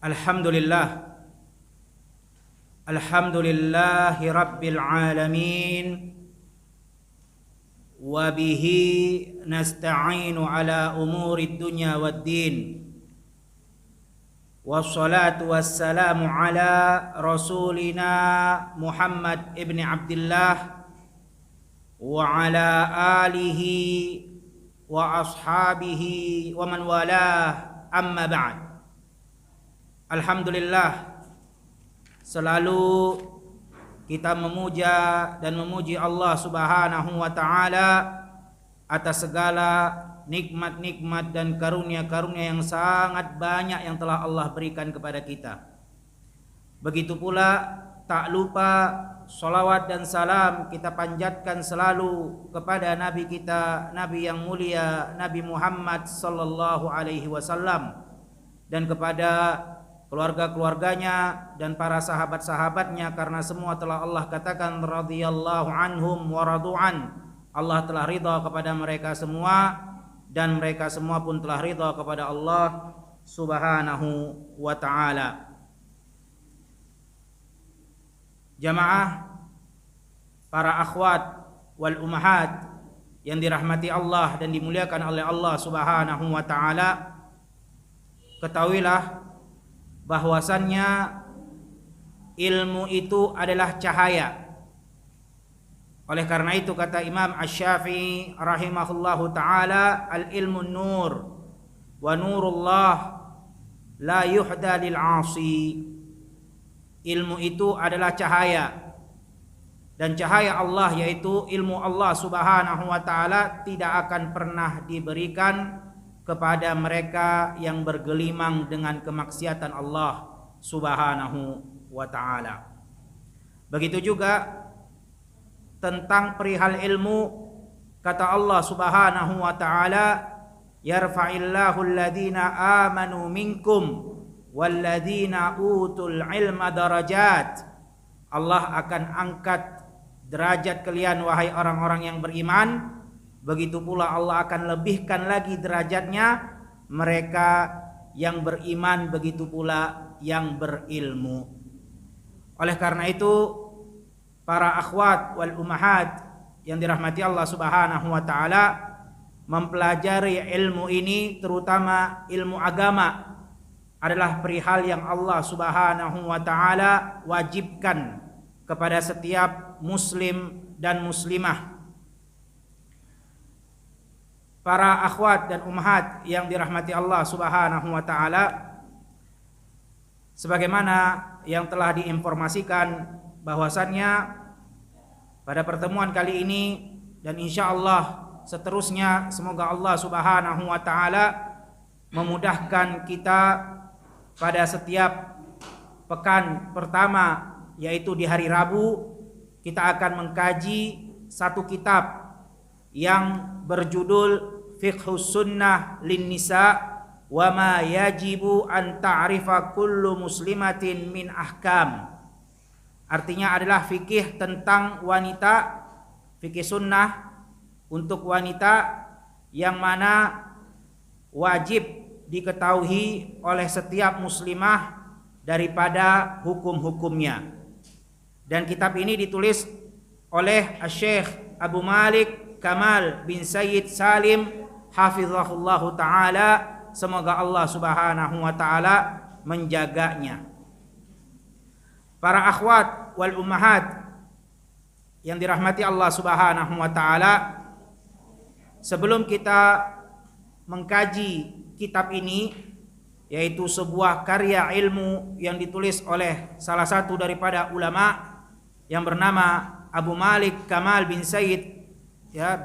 Alhamdulillah, alhamdulillahi rabbil alamin, wa bihi nasta'inu ala umuri dunya waddin, wassalatu wassalamu ala rasulina Muhammad ibn Abdullah wa ala alihi wa ashabihi wa man walah, amma ba'd. Alhamdulillah, selalu kita memuja dan memuji Allah Subhanahu wa taala atas segala nikmat-nikmat dan karunia-karunia yang sangat banyak yang telah Allah berikan kepada kita. Begitu pula tak lupa salawat dan salam kita panjatkan selalu kepada Nabi kita, Nabi yang mulia, Nabi Muhammad sallallahu alaihi wasallam, dan kepada keluarga-keluarganya dan para sahabat-sahabatnya, karena semua telah Allah katakan radhiyallahu anhum wa radu'an. Allah telah ridha kepada mereka semua dan mereka semua pun telah ridha kepada Allah Subhanahu wa taala. Jamaah, para akhwat wal ummahat yang dirahmati Allah dan dimuliakan oleh Allah Subhanahu wa taala, ketahuilah bahwasannya ilmu itu adalah cahaya. Oleh karena itu kata Imam Asy-Syafi'i rahimahullahu taala, al-ilmu nur wa nurullah la yuhda lil 'asi. Ilmu itu adalah cahaya, dan cahaya Allah yaitu ilmu Allah Subhanahu wa taala tidak akan pernah diberikan kepada mereka yang bergelimang dengan kemaksiatan Allah Subhanahu wa taala. Begitu juga tentang perihal ilmu, kata Allah Subhanahu wa taala, yarfa'illahu alladhina amanu minkum walladzina utul ilma darajat. Allah akan angkat derajat kalian wahai orang-orang yang beriman. Begitu pula Allah akan lebihkan lagi derajatnya mereka yang beriman, begitu pula yang berilmu. Oleh karena itu, para akhwat wal ummahat yang dirahmati Allah Subhanahu wa taala, mempelajari ilmu ini, terutama ilmu agama, adalah perihal yang Allah Subhanahu wa taala wajibkan kepada setiap muslim dan muslimah. Para akhwat dan ummahat yang dirahmati Allah Subhanahu wa taala, sebagaimana yang telah diinformasikan bahwasannya pada pertemuan kali ini dan insyaallah seterusnya, semoga Allah Subhanahu wa taala memudahkan kita pada setiap pekan pertama, yaitu di hari Rabu, kita akan mengkaji satu kitab yang berjudul Fiqhus Sunnah lin Nisa wa ma yajibu an ta'rifa kullu muslimatin min ahkam. Artinya adalah fikih tentang wanita, fikih sunnah untuk wanita yang mana wajib diketahui oleh setiap muslimah daripada hukum-hukumnya. Dan kitab ini ditulis oleh Syekh Abu Malik Kamal bin Sayyid Salim hafizahullahu ta'ala, semoga Allah Subhanahu wa ta'ala menjaganya. Para akhwat wal ummahat yang dirahmati Allah Subhanahu wa ta'ala, sebelum kita mengkaji kitab ini, yaitu sebuah karya ilmu yang ditulis oleh salah satu daripada ulama yang bernama Abu Malik Kamal bin Sayyid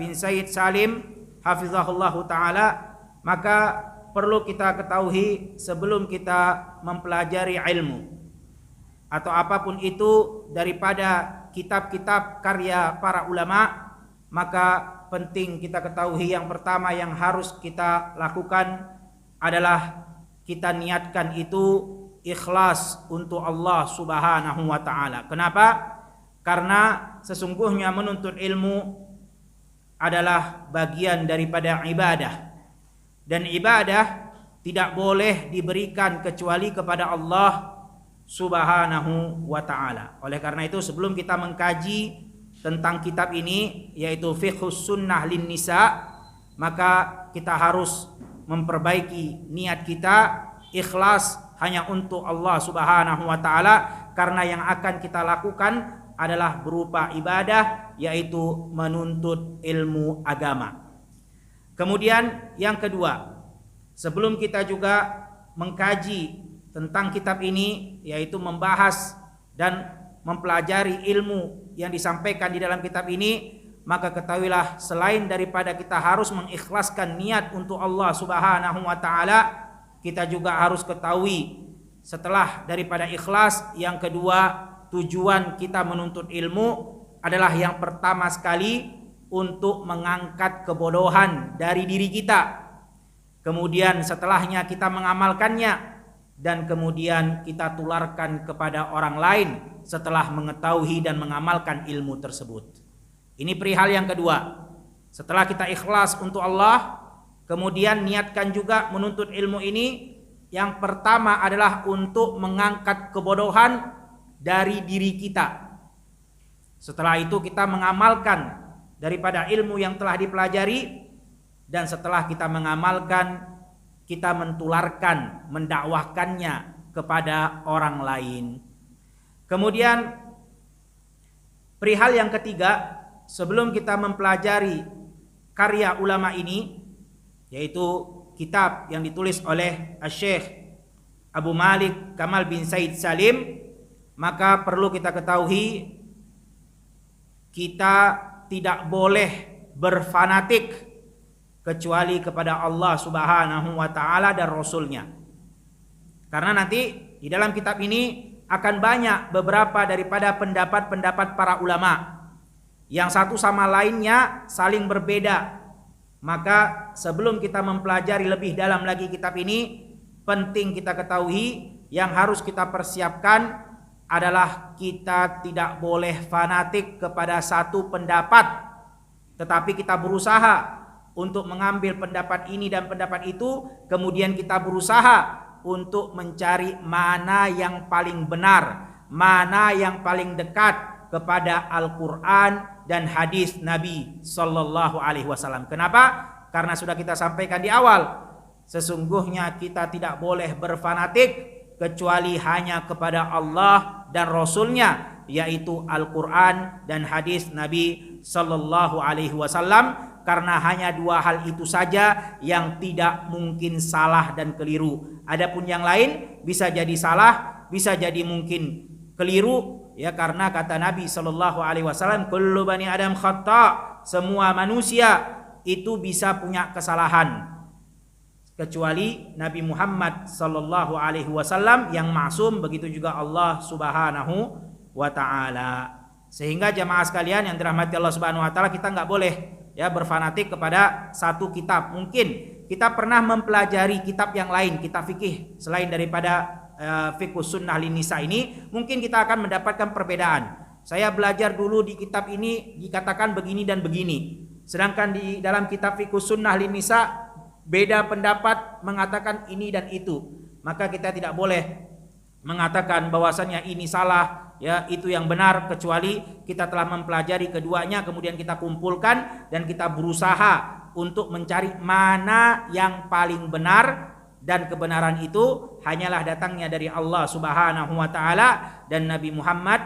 bin Sayyid Salim hafizahullahu ta'ala, maka perlu kita ketahui sebelum kita mempelajari ilmu atau apapun itu daripada kitab-kitab karya para ulama, maka penting kita ketahui yang pertama yang harus kita lakukan adalah kita niatkan itu ikhlas untuk Allah Subhanahu wa ta'ala. Kenapa? Karena sesungguhnya menuntut ilmu adalah bagian daripada ibadah, dan ibadah tidak boleh diberikan kecuali kepada Allah Subhanahu wa ta'ala. Oleh karena itu sebelum kita mengkaji tentang kitab ini, yaitu Fiqhus Sunnah lin Nisa, maka kita harus memperbaiki niat kita, ikhlas hanya untuk Allah Subhanahu wa ta'ala, karena yang akan kita lakukan adalah berupa ibadah, yaitu menuntut ilmu agama. Kemudian yang kedua, sebelum kita juga mengkaji tentang kitab ini, yaitu membahas dan mempelajari ilmu yang disampaikan di dalam kitab ini, maka ketahuilah selain daripada kita harus mengikhlaskan niat untuk Allah Subhanahu wa ta'ala, kita juga harus ketahui setelah daripada ikhlas, yang kedua, tujuan kita menuntut ilmu adalah yang pertama sekali untuk mengangkat kebodohan dari diri kita. Kemudian setelahnya kita mengamalkannya, dan kemudian kita tularkan kepada orang lain setelah mengetahui dan mengamalkan ilmu tersebut. Ini perihal yang kedua. Setelah kita ikhlas untuk Allah, kemudian niatkan juga menuntut ilmu ini. Yang pertama adalah untuk mengangkat kebodohan dari diri kita. Setelah itu kita mengamalkan daripada ilmu yang telah dipelajari, dan setelah kita mengamalkan, kita mentularkan, mendakwahkannya kepada orang lain. Kemudian perihal yang ketiga, sebelum kita mempelajari karya ulama ini, yaitu kitab yang ditulis oleh Syekh Abu Malik Kamal bin Said Salim, maka perlu kita ketahui kita tidak boleh berfanatik kecuali kepada Allah Subhanahu wa ta'ala dan Rasulnya. Karena nanti di dalam kitab ini akan banyak beberapa daripada pendapat-pendapat para ulama yang satu sama lainnya saling berbeda. Maka sebelum kita mempelajari lebih dalam lagi kitab ini, penting kita ketahui yang harus kita persiapkan adalah kita tidak boleh fanatik kepada satu pendapat, tetapi kita berusaha untuk mengambil pendapat ini dan pendapat itu, kemudian kita berusaha untuk mencari mana yang paling benar, mana yang paling dekat kepada Al-Quran dan hadis Nabi Sallallahu Alaihi Wasallam. Kenapa? Karena sudah kita sampaikan di awal, sesungguhnya kita tidak boleh berfanatik kecuali hanya kepada Allah dan Rasulnya, yaitu Al-Quran dan hadis Nabi Sallallahu Alaihi Wasallam. Karena hanya dua hal itu saja yang tidak mungkin salah dan keliru. Adapun yang lain bisa jadi salah, bisa jadi mungkin keliru, ya, karena kata Nabi Sallallahu Alaihi Wasallam, kullu bani Adam khata, semua manusia itu bisa punya kesalahan, kecuali Nabi Muhammad Sallallahu Alaihi Wasallam yang maksum, begitu juga Allah Subhanahu wa Ta'ala. Sehingga jamaah sekalian yang dirahmati Allah Subhanahu wa Ta'ala, kita nggak boleh ya berfanatik kepada satu kitab. Mungkin kita pernah mempelajari kitab yang lain, kitab fikih selain daripada Fiqhus Sunnah lin Nisa ini, mungkin kita akan mendapatkan perbedaan. Saya belajar dulu di kitab ini dikatakan begini dan begini, sedangkan di dalam kitab Fiqhus Sunnah lin Nisa beda pendapat mengatakan ini dan itu. Maka kita tidak boleh mengatakan bahwasannya ini salah, ya itu yang benar, kecuali kita telah mempelajari keduanya, kemudian kita kumpulkan dan kita berusaha untuk mencari mana yang paling benar, dan kebenaran itu hanyalah datangnya dari Allah Subhanahu wa Ta'ala dan Nabi Muhammad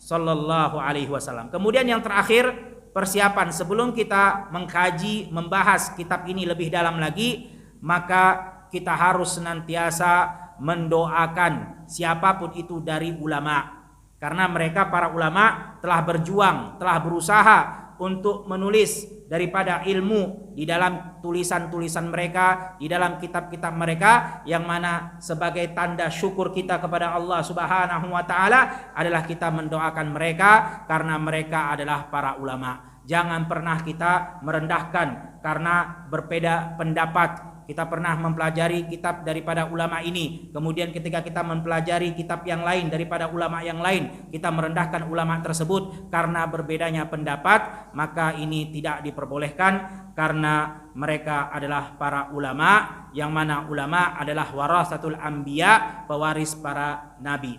Sallallahu Alaihi Wasallam. Kemudian yang terakhir, persiapan sebelum kita mengkaji, membahas kitab ini lebih dalam lagi, maka kita harus senantiasa mendoakan siapapun itu dari ulama, karena mereka para ulama telah berjuang, telah berusaha untuk menulis daripada ilmu di dalam tulisan-tulisan mereka, di dalam kitab-kitab mereka, yang mana sebagai tanda syukur kita kepada Allah Subhanahu wa Ta'ala adalah kita mendoakan mereka, karena mereka adalah para ulama. Jangan pernah kita merendahkan karena berbeda pendapat. kita pernah mempelajari kitab daripada ulama ini, kemudian ketika kita mempelajari kitab yang lain daripada ulama yang lain, kita merendahkan ulama tersebut karena berbedanya pendapat, maka ini tidak diperbolehkan, karena mereka adalah para ulama, yang mana ulama adalah warasatul anbiya, pewaris para nabi.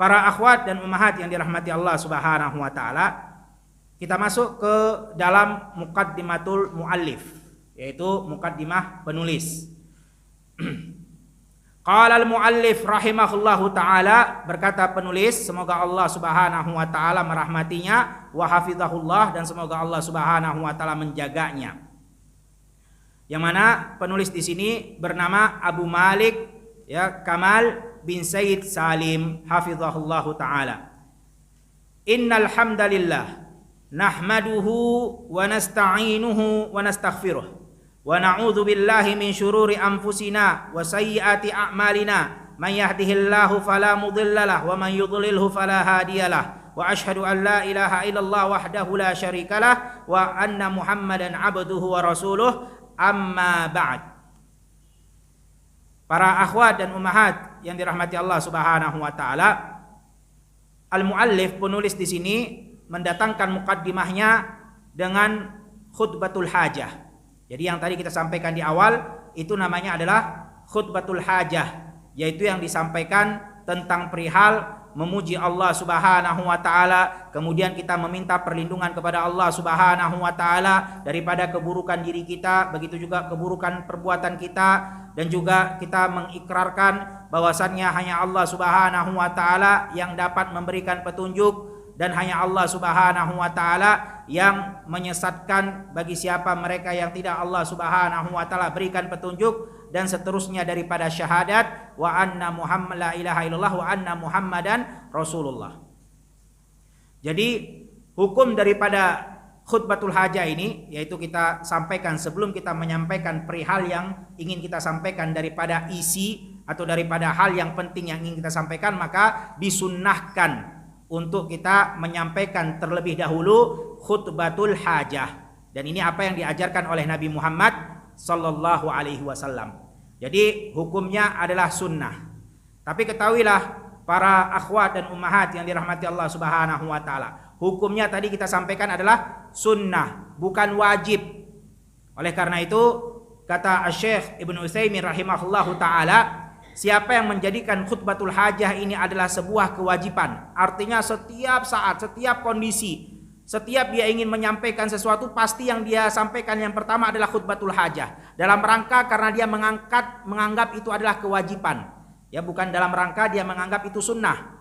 Para akhwat dan ummahat yang dirahmati Allah Subhanahu wa taala, kita masuk ke dalam muqaddimatul muallif, yaitu muqaddimah penulis. Qala al-muallif rahimahullahu taala, berkata penulis, semoga Allah Subhanahu wa taala merahmatinya, wa hafizahullah, dan semoga Allah Subhanahu wa taala menjaganya. Yang mana penulis di sini bernama Abu Malik, ya, Kamal bin Said Salim hafizahullahu taala. Innal hamdalillah nahmaduhu wa nasta'inuhu wa nastaghfiruh wa na'udzu billahi min syururi anfusina wa sayyiati a'malina, man yahdihillahu fala mudhillalah wa man yudlilhu fala hadiyalah, wa asyhadu an la ilaha illallah wahdahu la syarikalah wa anna Muhammadan abduhu wa rasuluh, amma ba'd. Para akhwat dan ummahat yang dirahmati Allah Subhanahu wa taala, al-muallif penulis di sini mendatangkan mukaddimahnya dengan khutbatul hajah. Jadi yang tadi kita sampaikan di awal itu namanya adalah khutbatul hajah, yaitu yang disampaikan tentang perihal memuji Allah Subhanahu wa taala, kemudian kita meminta perlindungan kepada Allah Subhanahu wa taala daripada keburukan diri kita, begitu juga keburukan perbuatan kita, dan juga kita mengikrarkan bahwasannya hanya Allah Subhanahu wa taala yang dapat memberikan petunjuk, dan hanya Allah Subhanahu wa taala yang menyesatkan bagi siapa mereka yang tidak Allah Subhanahu wa taala berikan petunjuk, dan seterusnya daripada syahadat wa anna Muhammad la ilaha illallah wa anna Muhammadan Rasulullah. Jadi hukum daripada khutbatul hajah ini, yaitu kita sampaikan sebelum kita menyampaikan perihal yang ingin kita sampaikan daripada isi atau daripada hal yang penting yang ingin kita sampaikan, maka disunnahkan untuk kita menyampaikan terlebih dahulu khutbatul hajah. Dan ini apa yang diajarkan oleh Nabi Muhammad sallallahu alaihi wasallam. Jadi hukumnya adalah sunnah. Tapi ketahuilah para akhwat dan ummahat yang dirahmati Allah Subhanahu wa taala, hukumnya tadi kita sampaikan adalah sunnah, bukan wajib. Oleh karena itu kata Syekh Ibnu Utsaimin rahimahullahu taala, siapa yang menjadikan khutbatul hajah ini adalah sebuah kewajiban, artinya setiap saat, setiap kondisi, setiap dia ingin menyampaikan sesuatu, pasti yang dia sampaikan yang pertama adalah khutbatul hajah, dalam rangka karena dia menganggap itu adalah kewajiban, ya, bukan dalam rangka dia menganggap itu sunnah.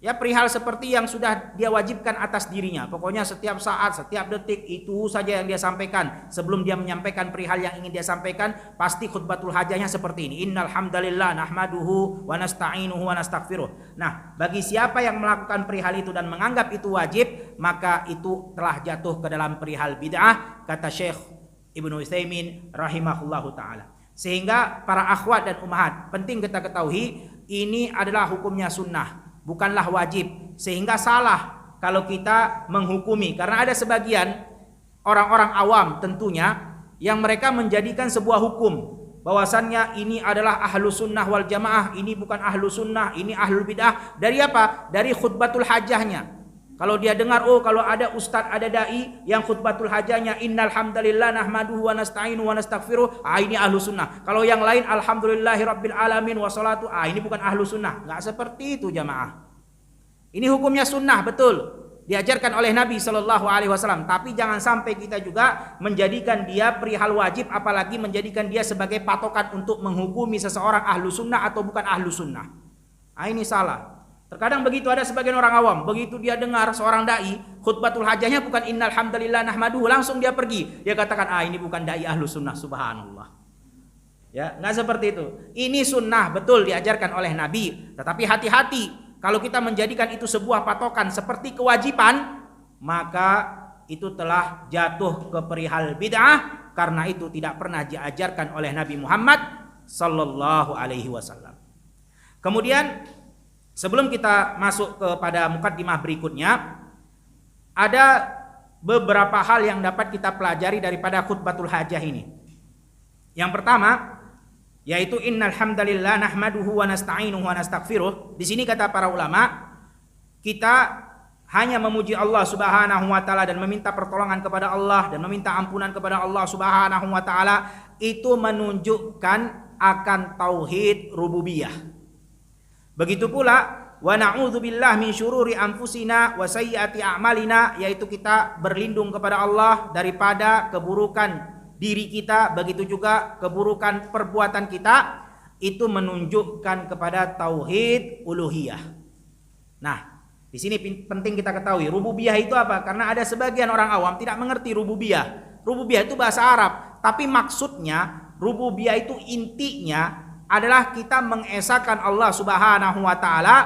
Ya, perihal seperti yang sudah dia wajibkan atas dirinya, pokoknya setiap saat, setiap detik itu saja yang dia sampaikan. Sebelum dia menyampaikan perihal yang ingin dia sampaikan, pasti khutbatul hajahnya seperti ini. Innal hamdalillah nahmaduhu wa nasta'inuhu wa nastaghfiruh. Nah, bagi siapa yang melakukan perihal itu dan menganggap itu wajib, maka itu telah jatuh ke dalam perihal bid'ah, kata Syekh Ibnu Utsaimin rahimahullahu taala. Sehingga para akhwat dan ummahat, penting kita ketahui ini adalah hukumnya sunnah, bukanlah wajib, sehingga salah kalau kita menghukumi, karena ada sebagian orang-orang awam tentunya yang mereka menjadikan sebuah hukum bahwasannya ini adalah ahlu sunnah wal jamaah, ini bukan ahlu sunnah, ini ahlul bid'ah. Dari apa? Dari khutbatul hajahnya. Kalau dia dengar, oh kalau ada ustadz, ada dai yang khutbatul hajahnya innal hamdalillah nahmaduhu wa nasta'inu wa nastaghfiruh, ini ahlu sunnah. Kalau yang lain alhamdulillahi rabbil alamin wa salatu, ini bukan ahlu sunnah. Nggak seperti itu jamaah. Ini hukumnya sunnah, betul, diajarkan oleh Nabi Shallallahu alaihi wasallam. Tapi jangan sampai kita juga menjadikan dia perihal wajib, apalagi menjadikan dia sebagai patokan untuk menghukumi seseorang ahlu sunnah atau bukan ahlu sunnah. Ini salah. Terkadang begitu, ada sebagian orang awam, begitu dia dengar seorang dai khutbatul hajahnya bukan innal hamdalillah nahmaduhu, langsung dia pergi, dia katakan ini bukan dai ahlu sunnah, subhanallah. Ya, nggak seperti itu. Ini sunnah, betul, diajarkan oleh Nabi. Tetapi hati-hati, kalau kita menjadikan itu sebuah patokan seperti kewajiban, maka itu telah jatuh ke perihal bid'ah, karena itu tidak pernah diajarkan oleh Nabi Muhammad sallallahu alaihi wasallam. Kemudian sebelum kita masuk kepada mukaddimah berikutnya, ada beberapa hal yang dapat kita pelajari daripada khutbatul hajah ini. Yang pertama yaitu innal hamdalillah nahmaduhu wa nasta'inuhu wa nastaghfiruh. Di sini kata para ulama, kita hanya memuji Allah Subhanahu wa taala dan meminta pertolongan kepada Allah dan meminta ampunan kepada Allah Subhanahu wa taala, itu menunjukkan akan tauhid rububiyah. Begitu pula wa na'udzubillah min syururi anfusina wa sayyiati a'malina, yaitu kita berlindung kepada Allah daripada keburukan diri kita, begitu juga keburukan perbuatan kita. Itu menunjukkan kepada tauhid uluhiyah. Nah, di sini penting kita ketahui rububiyah itu apa? Karena ada sebagian orang awam tidak mengerti rububiyah. Rububiyah itu bahasa Arab, tapi maksudnya rububiyah itu intinya adalah kita mengesahkan Allah Subhanahu wa taala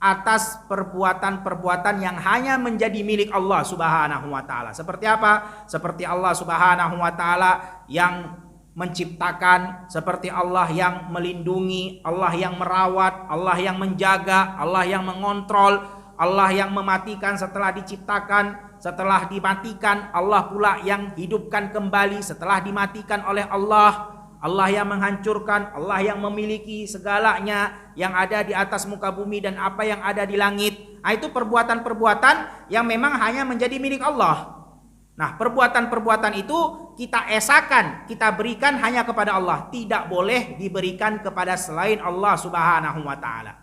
atas perbuatan-perbuatan yang hanya menjadi milik Allah Subhanahu wa taala. Seperti apa? Seperti Allah Subhanahu wa taala yang menciptakan, seperti Allah yang melindungi, Allah yang merawat, Allah yang menjaga, Allah yang mengontrol, Allah yang mematikan setelah diciptakan, setelah dimatikan, Allah pula yang hidupkan kembali setelah dimatikan oleh Allah. Allah yang menghancurkan, Allah yang memiliki segalanya yang ada di atas muka bumi dan apa yang ada di langit. Nah, itu perbuatan-perbuatan yang memang hanya menjadi milik Allah. Nah, perbuatan-perbuatan itu kita esahkan, kita berikan hanya kepada Allah, tidak boleh diberikan kepada selain Allah Subhanahu wa taala.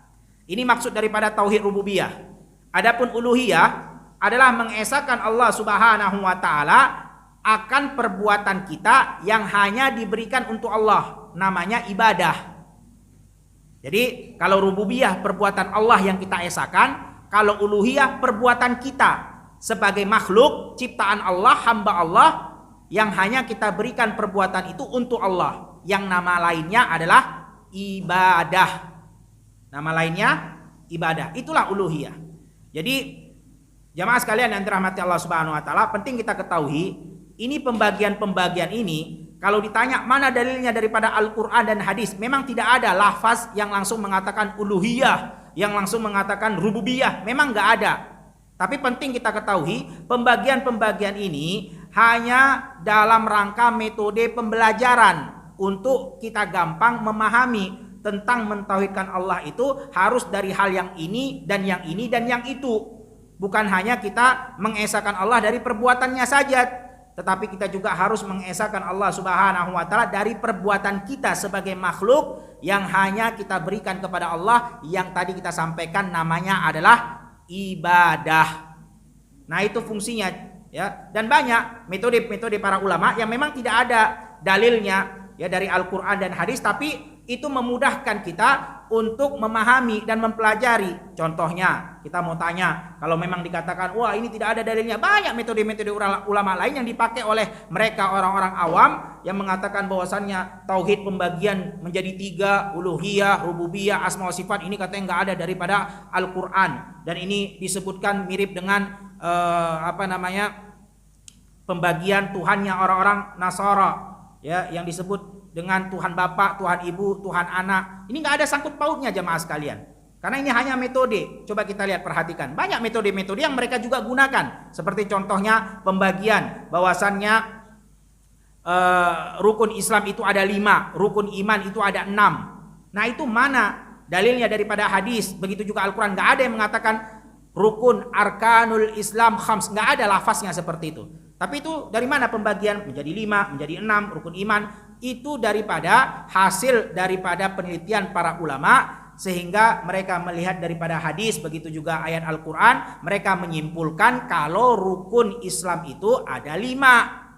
Ini maksud daripada tauhid rububiyah. Adapun uluhiyah adalah mengesahkan Allah Subhanahu wa taala akan perbuatan kita yang hanya diberikan untuk Allah, namanya ibadah. Jadi kalau rububiyah perbuatan Allah yang kita esahkan, kalau uluhiyah perbuatan kita sebagai makhluk ciptaan Allah, hamba Allah yang hanya kita berikan perbuatan itu untuk Allah, yang nama lainnya adalah ibadah. Nama lainnya ibadah. Itulah uluhiyah. Jadi jamaah sekalian yang dirahmati Allah Subhanahu wa taala, penting kita ketahui ini pembagian-pembagian ini, kalau ditanya mana dalilnya daripada Al-Quran dan hadis, memang tidak ada lafaz yang langsung mengatakan uluhiyah, yang langsung mengatakan rububiyah, memang nggak ada. Tapi penting kita ketahui pembagian-pembagian ini hanya dalam rangka metode pembelajaran untuk kita gampang memahami tentang mentauhidkan Allah itu harus dari hal yang ini dan yang ini dan yang itu. Bukan hanya kita mengesahkan Allah dari perbuatannya saja, tetapi kita juga harus mengesahkan Allah Subhanahu wa taala dari perbuatan kita sebagai makhluk yang hanya kita berikan kepada Allah, yang tadi kita sampaikan namanya adalah ibadah. Nah, itu fungsinya ya. Dan banyak metode-metode para ulama yang memang tidak ada dalilnya ya dari Al-Qur'an dan hadis, tapi itu memudahkan kita untuk memahami dan mempelajari. Contohnya, kita mau tanya, kalau memang dikatakan wah ini tidak ada dalilnya, banyak metode-metode ulama lain yang dipakai oleh mereka orang-orang awam yang mengatakan bahwasannya tauhid pembagian menjadi 3, uluhiyah, rububiyah, asma wa sifat, ini katanya nggak ada daripada Al-Qur'an. Dan ini disebutkan mirip dengan pembagian Tuhannya orang-orang Nasara ya, yang disebut dengan Tuhan Bapa, Tuhan Ibu, Tuhan Anak. Ini nggak ada sangkut pautnya jamaah sekalian. Karena ini hanya metode. Coba kita lihat, perhatikan. Banyak metode-metode yang mereka juga gunakan. Seperti contohnya pembagian bahwasannya rukun Islam itu ada 5, rukun iman itu ada 6. Nah, itu mana dalilnya daripada hadis? Begitu juga Al-Quran. Nggak ada yang mengatakan rukun arkanul Islam khams. Nggak ada lafaznya seperti itu. Tapi itu dari mana pembagian menjadi 5, menjadi 6 rukun iman? Itu daripada hasil daripada penelitian para ulama, sehingga mereka melihat daripada hadis, begitu juga ayat Al-Quran, mereka menyimpulkan kalau rukun Islam itu ada 5.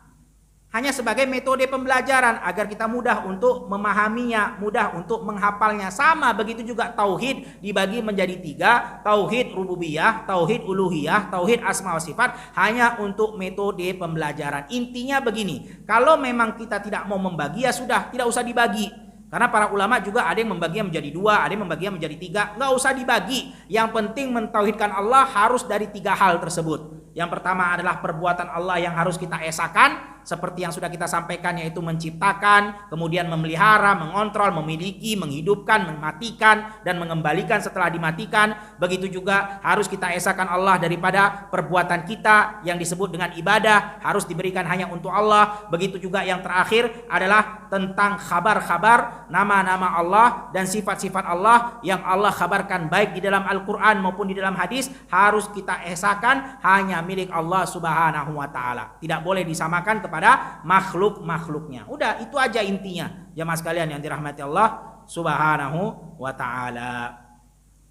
Hanya sebagai metode pembelajaran agar kita mudah untuk memahaminya, mudah untuk menghafalnya. Sama begitu juga tauhid dibagi menjadi 3, tauhid rububiyah, tauhid uluhiyah, tauhid asma wa sifat, hanya untuk metode pembelajaran. Intinya begini, kalau memang kita tidak mau membagi ya sudah, tidak usah dibagi. Karena para ulama juga ada yang membaginya menjadi 2, ada yang membaginya menjadi 3, nggak usah dibagi. Yang penting mentauhidkan Allah harus dari 3 hal tersebut. Yang pertama adalah perbuatan Allah yang harus kita esahkan. seperti yang sudah kita sampaikan, yaitu menciptakan, kemudian memelihara, mengontrol, memiliki, menghidupkan, mematikan, dan mengembalikan setelah dimatikan. Begitu juga harus kita esakan Allah daripada perbuatan kita yang disebut dengan ibadah, harus diberikan hanya untuk Allah. Begitu juga yang terakhir adalah tentang kabar-kabar, nama-nama Allah dan sifat-sifat Allah yang Allah kabarkan baik di dalam Al-Quran maupun di dalam hadis, harus kita esakan hanya milik Allah Subhanahu wa ta'ala. Tidak boleh disamakan kepada makhluk-makhluknya. Udah, itu aja intinya, jamaah sekalian yang dirahmati Allah Subhanahu wa ta'ala.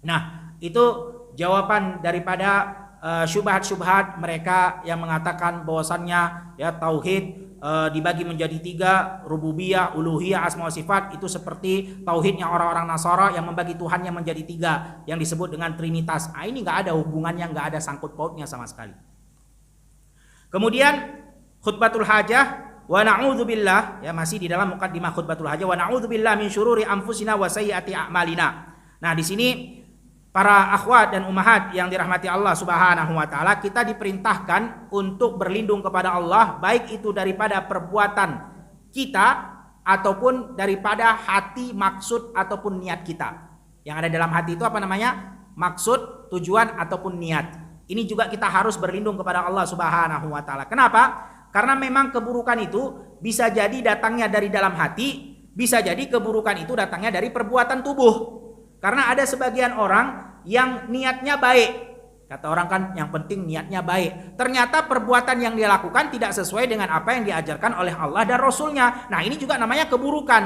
Nah, itu jawaban daripada syubhat-syubhat mereka yang mengatakan bahwasannya ya tauhid dibagi menjadi 3, rububiyah, uluhiyah, asma wa sifat. Itu seperti tauhidnya orang-orang Nasara yang membagi Tuhannya menjadi 3 yang disebut dengan Trinitas. Ini nggak ada hubungannya, nggak ada sangkut pautnya sama sekali. Kemudian khutbatul hajah, wa na'udzubillah, ya masih di dalam muqaddimah khutbatul hajah, wa na'udzubillah min syururi anfusina wa sayyiati a'malina. Nah, di sini para akhwat dan ummahat yang dirahmati Allah Subhanahu wa taala, kita diperintahkan untuk berlindung kepada Allah, baik itu daripada perbuatan kita ataupun daripada hati, maksud ataupun niat kita. Yang ada dalam hati itu apa namanya? Maksud, tujuan ataupun niat. Ini juga kita harus berlindung kepada Allah Subhanahu wa taala. Kenapa? Karena memang keburukan itu bisa jadi datangnya dari dalam hati, bisa jadi keburukan itu datangnya dari perbuatan tubuh. Karena ada sebagian orang yang niatnya baik. Kata orang kan yang penting niatnya baik. Ternyata perbuatan yang dia lakukan tidak sesuai dengan apa yang diajarkan oleh Allah dan Rasulnya. Nah, ini juga namanya keburukan.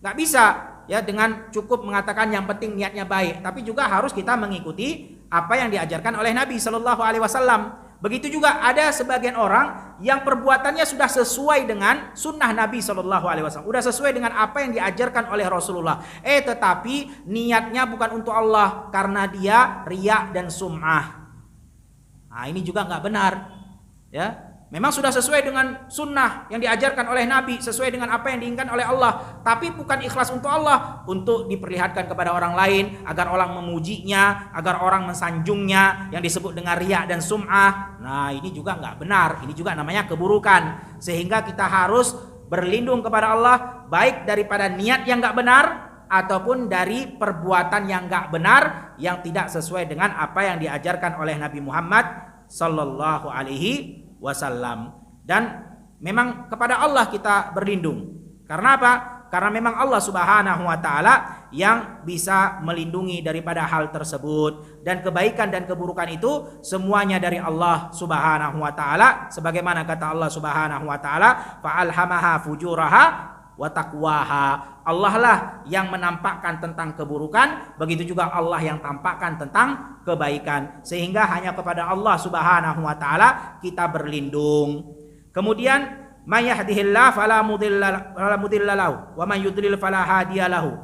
Gak bisa ya dengan cukup mengatakan yang penting niatnya baik, tapi juga harus kita mengikuti apa yang diajarkan oleh Nabi Shallallahu Alaihi Wasallam. Begitu juga ada sebagian orang yang perbuatannya sudah sesuai dengan sunnah Nabi Shallallahu Alaihi Wasallam, sudah sesuai dengan apa yang diajarkan oleh Rasulullah. Tetapi niatnya bukan untuk Allah karena dia riya dan sum'ah. Nah, ini juga nggak benar. Ya, memang sudah sesuai dengan sunnah yang diajarkan oleh Nabi, sesuai dengan apa yang diinginkan oleh Allah, tapi bukan ikhlas untuk Allah, untuk diperlihatkan kepada orang lain agar orang memujinya, agar orang mensanjungnya, yang disebut dengan riya dan sum'ah. Nah, ini juga nggak benar, ini juga namanya keburukan. Sehingga kita harus berlindung kepada Allah baik daripada niat yang nggak benar ataupun dari perbuatan yang nggak benar yang tidak sesuai dengan apa yang diajarkan oleh Nabi Muhammad Sallallahu Alaihi Wasallam. Dan memang kepada Allah kita berlindung. Karena apa? Karena memang Allah Subhanahu wa taala yang bisa melindungi daripada hal tersebut, dan kebaikan dan keburukan itu semuanya dari Allah Subhanahu wa taala, sebagaimana kata Allah Subhanahu wa taala, fa'alhamaha fujuraha wa taqwaha. Allah lah yang menampakkan tentang keburukan, begitu juga Allah yang tampakkan tentang kebaikan. Sehingga hanya kepada Allah Subhanahu wa taala kita berlindung. Kemudian may yahdihillahu fala mudilla lahu wa man yudlil fala hadiya lahu.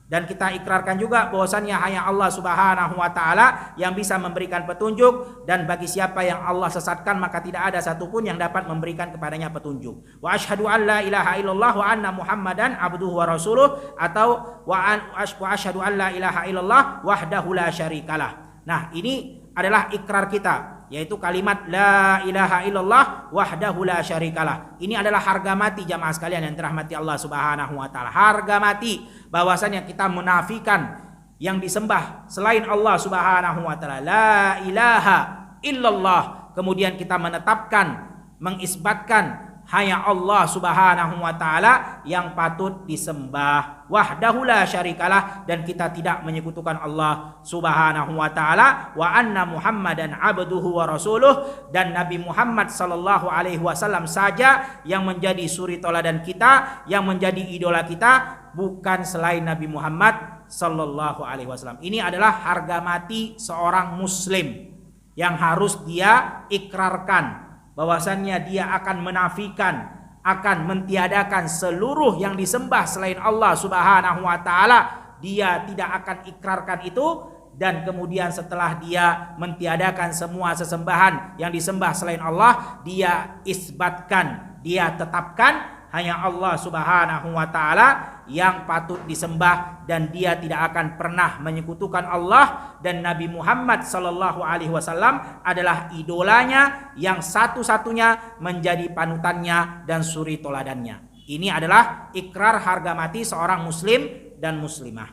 Dan kita ikrarkan juga bahwasannya hanya Allah Subhanahu wa taala yang bisa memberikan petunjuk, dan bagi siapa yang Allah sesatkan maka tidak ada satupun yang dapat memberikan kepadanya petunjuk. Wa asyhadu an la ilaha illallah wa anna Muhammadan abduhu wa rasuluh, atau wa asyhadu an la ilaha illallah wahdahu la syarikalah. Nah, ini adalah ikrar kita, yaitu kalimat la ilaha illallah wahdahu la syarikalah. Ini adalah harga mati jamaah sekalian yang dirahmati Allah Subhanahu wa taala. Harga mati bahwasanya kita menafikan yang disembah selain Allah Subhanahu wa taala, la ilaha illallah. Kemudian kita menetapkan, mengisbatkan hanya Allah Subhanahu wa taala yang patut disembah, wahdahu la syarikalah, dan kita tidak menyekutukan Allah Subhanahu wa taala, wa anna Muhammadan abduhu wa rasuluh, dan Nabi Muhammad sallallahu alaihi wasallam saja yang menjadi suri teladan kita, yang menjadi idola kita, bukan selain Nabi Muhammad sallallahu alaihi wasallam. Ini adalah harga mati seorang muslim yang harus dia ikrarkan, bahwasannya dia akan menafikan, akan mentiadakan seluruh yang disembah selain Allah Subhanahu wa taala. Dia tidak akan ikrarkan itu, dan kemudian setelah dia mentiadakan semua sesembahan yang disembah selain Allah, dia isbatkan, dia tetapkan hanya Allah Subhanahu wa taala yang patut disembah dan dia tidak akan pernah menyekutukan Allah, dan Nabi Muhammad sallallahu alaihi wasallam adalah idolanya yang satu-satunya menjadi panutannya dan suri toladannya. Ini adalah ikrar harga mati seorang muslim dan muslimah.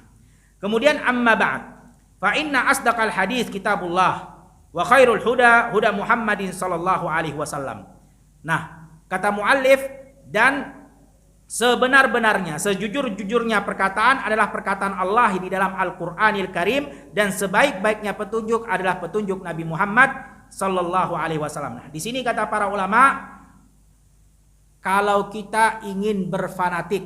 Kemudian amma ba'd, fa inna asdaqal hadis kitabullah wa khairul huda huda Muhammadin sallallahu alaihi wasallam. Nah, kata muallif, dan sebenar-benarnya, sejujur-jujurnya perkataan adalah perkataan Allah di dalam Al-Qur'anil Karim, dan sebaik-baiknya petunjuk adalah petunjuk Nabi Muhammad sallallahu alaihi wasallam. Nah, di sini kata para ulama, kalau kita ingin berfanatik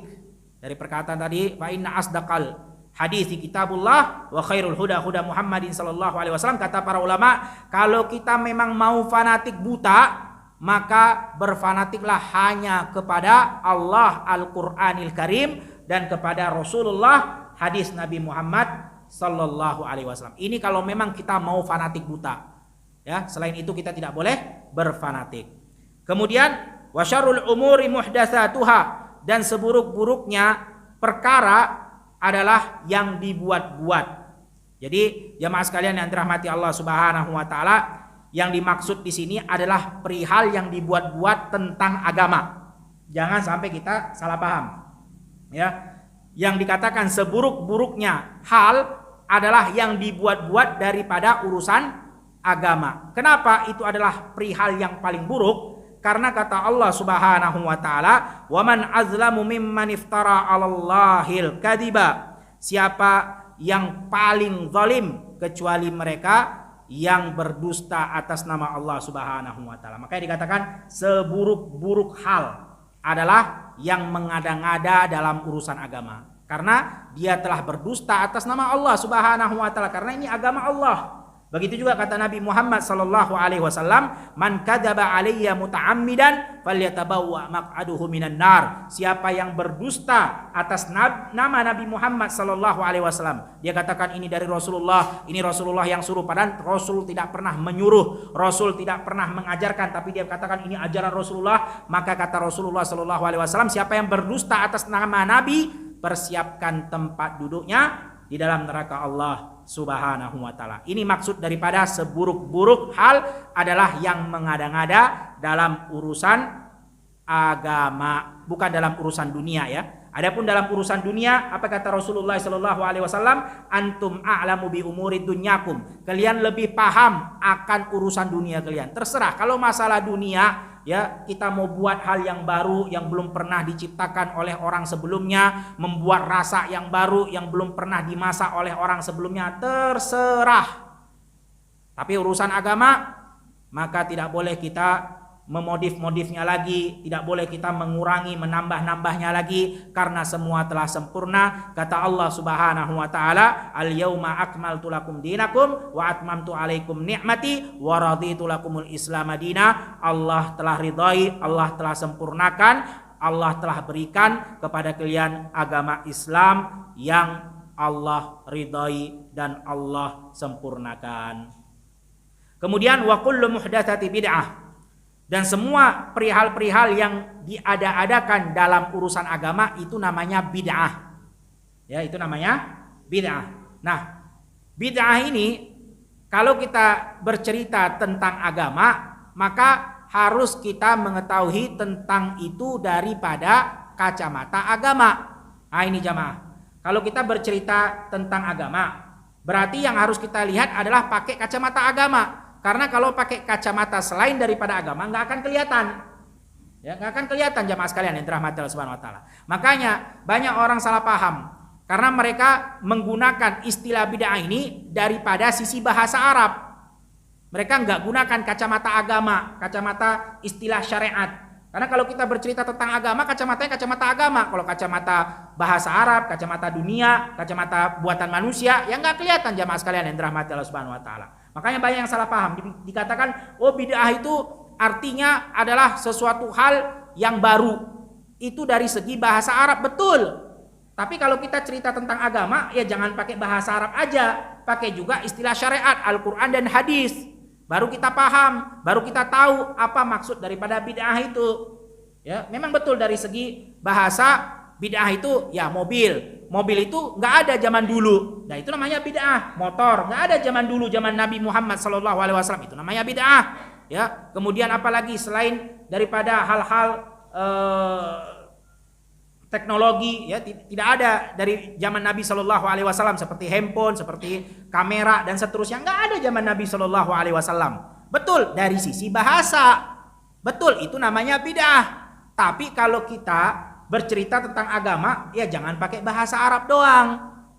dari perkataan tadi, fa inna asdaqal hadis kitabullah wa khairul huda huda Muhammadin sallallahu alaihi wasallam, kata para ulama, kalau kita memang mau fanatik buta, maka berfanatiklah hanya kepada Allah Al-Qur'anil Karim dan kepada Rasulullah, hadis Nabi Muhammad sallallahu alaihi wasallam. Ini kalau memang kita mau fanatik buta. Ya, selain itu kita tidak boleh berfanatik. Kemudian wasyarrul umuri muhdatsatuha, dan seburuk-buruknya perkara adalah yang dibuat-buat. Jadi jamaah sekalian yang dirahmati Allah Subhanahu wa taala, yang dimaksud di sini adalah perihal yang dibuat-buat tentang agama. Jangan sampai kita salah paham. Ya. Yang dikatakan seburuk-buruknya hal adalah yang dibuat-buat daripada urusan agama. Kenapa itu adalah perihal yang paling buruk? Karena kata Allah Subhanahu wa taala, "Wa man azlamu mimman iftara 'alallahil kadziba." Siapa yang paling zalim kecuali mereka yang berdusta atas nama Allah Subhanahu wa taala. Makanya dikatakan seburuk-buruk hal adalah yang mengada-ngada dalam urusan agama, karena dia telah berdusta atas nama Allah Subhanahu wa taala, karena ini agama Allah. Begitu juga kata Nabi Muhammad sallallahu alaihi wasallam, "Man kadzaba alayya muta'ammidan falyatabawwa maq'aduhu minan nar." Siapa yang berdusta atas nama Nabi Muhammad sallallahu alaihi wasallam, dia katakan ini dari Rasulullah, ini Rasulullah yang suruh, padahal Rasul tidak pernah menyuruh, Rasul tidak pernah mengajarkan, tapi dia katakan ini ajaran Rasulullah. Maka kata Rasulullah sallallahu alaihi wasallam, siapa yang berdusta atas nama Nabi, persiapkan tempat duduknya di dalam neraka Allah Subhanahu wa taala. Ini maksud daripada seburuk-buruk hal adalah yang mengada-ngada dalam urusan agama, bukan dalam urusan dunia ya. Adapun dalam urusan dunia, apa kata Rasulullah sallallahu alaihi wasallam? Antum a'lamu bi umuri dunyakum. Kalian lebih paham akan urusan dunia kalian. Terserah, kalau masalah dunia ya, kita mau buat hal yang baru yang belum pernah diciptakan oleh orang sebelumnya, membuat rasa yang baru yang belum pernah dimasak oleh orang sebelumnya, terserah. Tapi urusan agama, maka tidak boleh kita memodif-modifnya lagi, tidak boleh kita mengurangi, menambah-nambahnya lagi, karena semua telah sempurna. Kata Allah Subhanahu wa taala, "Al-yauma akmaltu lakum dinakum wa atmamtu alaikum ni'mati wa raditu lakumul Islam madina." Allah telah ridai, Allah telah sempurnakan, Allah telah berikan kepada kalian agama Islam yang Allah ridai dan Allah sempurnakan. Kemudian wa kullu muhdatsati bid'ah, dan semua perihal-perihal yang diada-adakan dalam urusan agama itu namanya bid'ah. Ya, itu namanya bid'ah. Nah, bid'ah ini kalau kita bercerita tentang agama, maka harus kita mengetahui tentang itu daripada kacamata agama. Nah, ini jamaah. Kalau kita bercerita tentang agama, berarti yang harus kita lihat adalah pakai kacamata agama. Karena kalau pakai kacamata selain daripada agama nggak akan kelihatan, ya nggak akan kelihatan jamaah sekalian yang dirahmati Allah Subhanahu Wa Taala. Makanya banyak orang salah paham karena mereka menggunakan istilah bid'ah ini daripada sisi bahasa Arab. Mereka nggak gunakan kacamata agama, kacamata istilah syariat. Karena kalau kita bercerita tentang agama, kacamatanya kacamata agama. Kalau kacamata bahasa Arab, kacamata dunia, kacamata buatan manusia, yang nggak kelihatan jamaah sekalian yang dirahmati Allah Subhanahu Wa Taala. Makanya banyak yang salah paham, dikatakan oh bid'ah itu artinya adalah sesuatu hal yang baru. Itu dari segi bahasa Arab, betul. Tapi kalau kita cerita tentang agama, ya jangan pakai bahasa Arab aja, pakai juga istilah syariat, Al-Qur'an dan hadis. Baru kita paham, baru kita tahu apa maksud daripada bid'ah itu. Ya, memang betul dari segi bahasa Bid'ah itu ya mobil. Mobil itu nggak ada zaman dulu. Nah itu namanya bid'ah. Motor nggak ada zaman dulu, zaman Nabi Muhammad SAW. Itu namanya bid'ah. Ya. Kemudian apalagi selain daripada hal-hal teknologi, ya tidak ada dari zaman Nabi SAW seperti handphone, seperti kamera dan seterusnya, nggak ada zaman Nabi SAW. Betul dari sisi bahasa, betul itu namanya bid'ah. Tapi kalau kita bercerita tentang agama, ya jangan pakai bahasa Arab doang,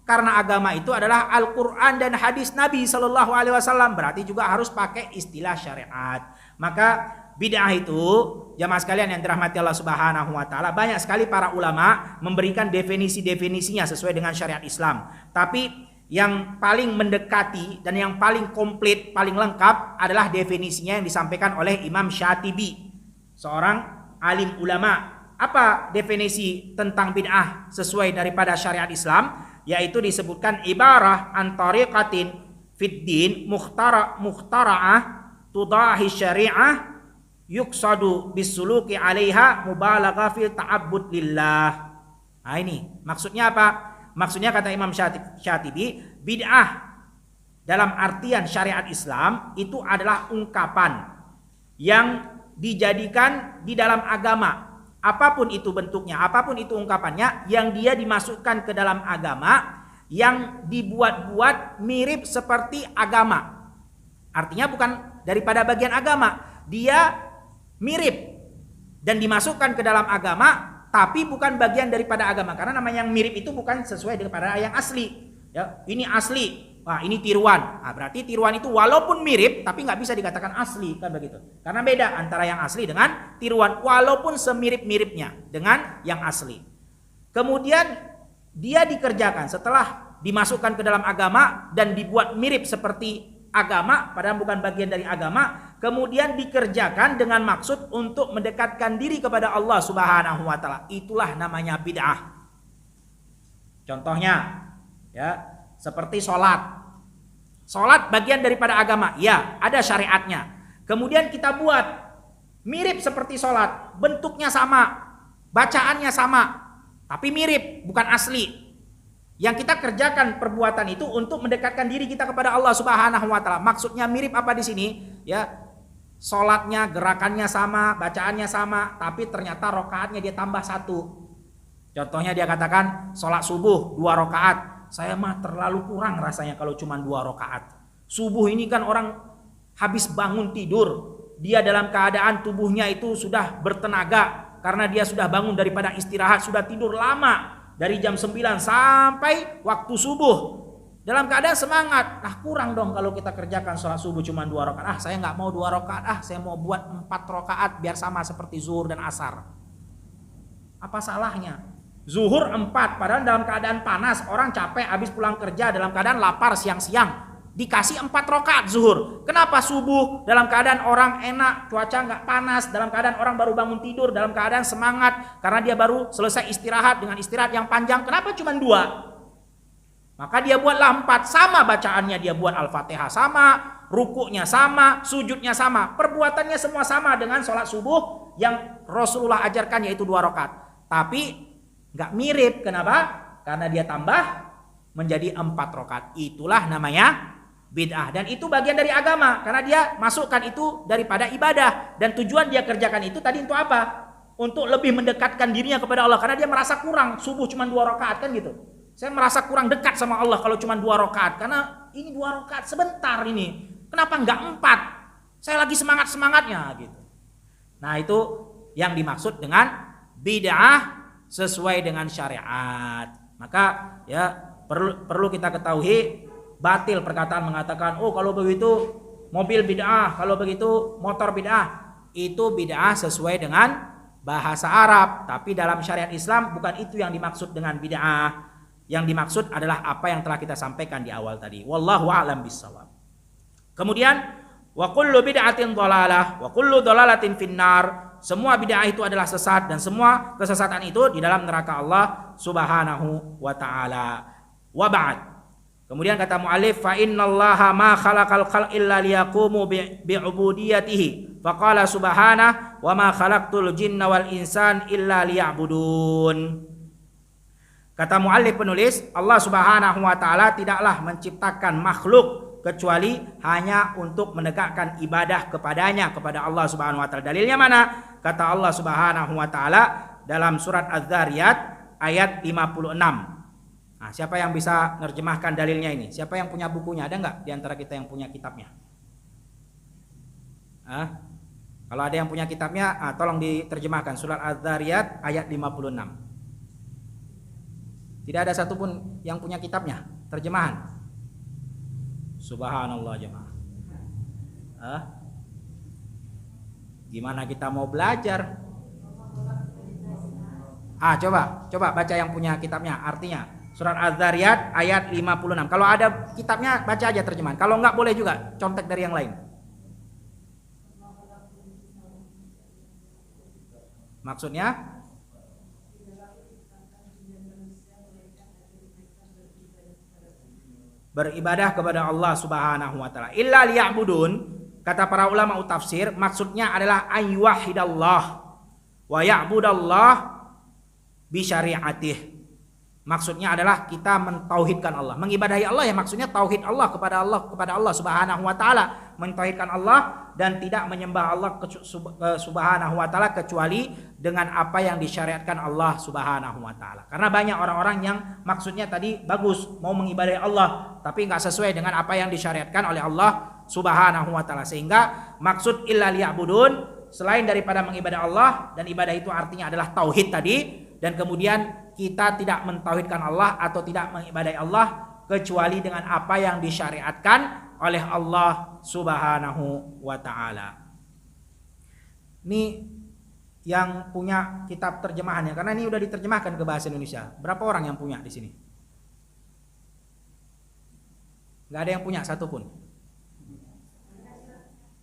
karena agama itu adalah Al-Quran dan hadis Nabi SAW. Berarti juga harus pakai istilah syariat. Maka bid'ah itu, jamaah sekalian yang dirahmati Allah Subhanahu wa taala, banyak sekali para ulama memberikan definisi-definisinya sesuai dengan syariat Islam. Tapi yang paling mendekati dan yang paling komplit, paling lengkap adalah definisinya yang disampaikan oleh Imam Syatibi, seorang alim ulama. Apa definisi tentang bid'ah sesuai daripada syariat Islam? Yaitu disebutkan ibarah an tariqatin fid din mukhtara'ah tudahi syari'ah yuksadu bisuluki 'alaiha mubalaghah fil ta'abbud lillah. Nah ini maksudnya apa? Maksudnya kata Imam Syatibi, bid'ah dalam artian syariat Islam itu adalah ungkapan yang dijadikan di dalam agama, apapun itu bentuknya, apapun itu ungkapannya, yang dia dimasukkan ke dalam agama, yang dibuat-buat mirip seperti agama. Artinya bukan daripada bagian agama, dia mirip dan dimasukkan ke dalam agama, tapi bukan bagian daripada agama. Karena namanya yang mirip itu bukan sesuai daripada yang asli. Ya, ini asli, wah ini tiruan. Nah, berarti tiruan itu walaupun mirip, tapi nggak bisa dikatakan asli, kan begitu. Karena beda antara yang asli dengan tiruan, walaupun semirip-miripnya dengan yang asli. Kemudian dia dikerjakan setelah dimasukkan ke dalam agama dan dibuat mirip seperti agama, padahal bukan bagian dari agama, kemudian dikerjakan dengan maksud untuk mendekatkan diri kepada Allah Subhanahu wa taala. Itulah namanya bid'ah. Contohnya ya, seperti sholat. Sholat bagian daripada agama, ya ada syariatnya. Kemudian kita buat mirip seperti sholat, bentuknya sama, bacaannya sama, tapi mirip, bukan asli. Yang kita kerjakan perbuatan itu untuk mendekatkan diri kita kepada Allah Subhanahu wa taala. Maksudnya mirip apa di sini? Ya, sholatnya, gerakannya sama, bacaannya sama, tapi ternyata rokaatnya dia tambah 1. Contohnya dia katakan sholat subuh 2 rokaat. Saya mah terlalu kurang rasanya kalau cuma 2 rokaat. Subuh ini kan orang habis bangun tidur, dia dalam keadaan tubuhnya itu sudah bertenaga karena dia sudah bangun daripada istirahat, sudah tidur lama. Dari jam 9 sampai waktu subuh dalam keadaan semangat. Kurang dong kalau kita kerjakan sholat subuh cuma 2 rakaat. Saya nggak mau 2 rakaat, saya mau buat 4 rakaat biar sama seperti zuhur dan asar. Apa salahnya? Zuhur 4, padahal dalam keadaan panas, orang capek habis pulang kerja, dalam keadaan lapar siang-siang, dikasih 4 rakaat zuhur. Kenapa subuh dalam keadaan orang enak, cuaca nggak panas, dalam keadaan orang baru bangun tidur, dalam keadaan semangat karena dia baru selesai istirahat dengan istirahat yang panjang, kenapa cuma 2? Maka dia buatlah 4, sama bacaannya, dia buat Al-Fatihah sama, rukuknya sama, sujudnya sama, perbuatannya semua sama dengan sholat subuh yang Rasulullah ajarkan, yaitu 2 rakaat. Tapi nggak mirip, kenapa? Karena dia tambah menjadi 4 rakaat. Itulah namanya bid'ah, dan itu bagian dari agama karena dia masukkan itu daripada ibadah, dan tujuan dia kerjakan itu tadi untuk apa? Untuk lebih mendekatkan dirinya kepada Allah, karena dia merasa kurang. Subuh cuma 2 rakaat kan gitu, saya merasa kurang dekat sama Allah kalau cuma 2 rakaat, karena ini 2 rakaat sebentar ini, kenapa enggak 4? Saya lagi semangatnya gitu. Nah itu yang dimaksud dengan bid'ah sesuai dengan syariat. Maka ya perlu kita ketahui, batil perkataan mengatakan, oh kalau begitu mobil bid'ah, kalau begitu motor bid'ah. Itu bid'ah sesuai dengan bahasa Arab, tapi dalam syariat Islam bukan itu yang dimaksud dengan bid'ah. Yang dimaksud adalah apa yang telah kita sampaikan di awal tadi. Wallahu a'lam bishawab. Kemudian wa kullu bid'atin dhalalah wa kullu dhalalatin finnar. Semua bid'ah itu adalah sesat, dan semua kesesatan itu di dalam neraka Allah Subhanahu wa taala. Wa ba'd. Kemudian kata mu'allif, fa innallaha ma khalaqal khalqa illa liyaqumu bi'ubudiyatihi. Faqala subhanahu wa ma khalaqtul jinna wal insan illa liya'budun. Kata muallif penulis, Allah Subhanahu wa taala tidaklah menciptakan makhluk kecuali hanya untuk menegakkan ibadah kepadanya, kepada Allah Subhanahu wa taala. Dalilnya mana? Kata Allah Subhanahu wa taala dalam surat Az-Zariyat ayat 56. Nah, siapa yang bisa menerjemahkan dalilnya ini? Siapa yang punya bukunya? Ada enggak di antara kita yang punya kitabnya? Kalau ada yang punya kitabnya, tolong diterjemahkan surat Az-Zariyat ayat 56. Tidak ada satupun yang punya kitabnya, terjemahan. Subhanallah jemaah. Gimana kita mau belajar? Coba baca yang punya kitabnya, artinya surat Az-Zariyat ayat 56. Kalau ada kitabnya baca aja terjemahan. Kalau enggak boleh juga contek dari yang lain. Maksudnya beribadah kepada Allah Subhanahu wa taala. Illa liya'budun, kata para ulama tafsir, maksudnya adalah ayyuhidallah wa ya'budallah bi syari'atih. Maksudnya adalah kita mentauhidkan Allah, mengibadahi Allah, ya maksudnya tauhid Allah kepada Allah Subhanahu wa taala, mentauhidkan Allah dan tidak menyembah Allah Subhanahu wa taala kecuali dengan apa yang disyariatkan Allah Subhanahu wa taala. Karena banyak orang-orang yang maksudnya tadi bagus, mau mengibadahi Allah tapi enggak sesuai dengan apa yang disyariatkan oleh Allah Subhanahu wa taala. Sehingga maksud illa liya'budun, selain daripada mengibadah Allah, dan ibadah itu artinya adalah tauhid tadi, dan kemudian kita tidak mentauhidkan Allah atau tidak mengibadahi Allah kecuali dengan apa yang disyariatkan oleh Allah Subhanahu wa taala. Ini yang punya kitab terjemahannya, karena ini sudah diterjemahkan ke bahasa Indonesia. Berapa orang yang punya di sini? Gak ada yang punya satupun.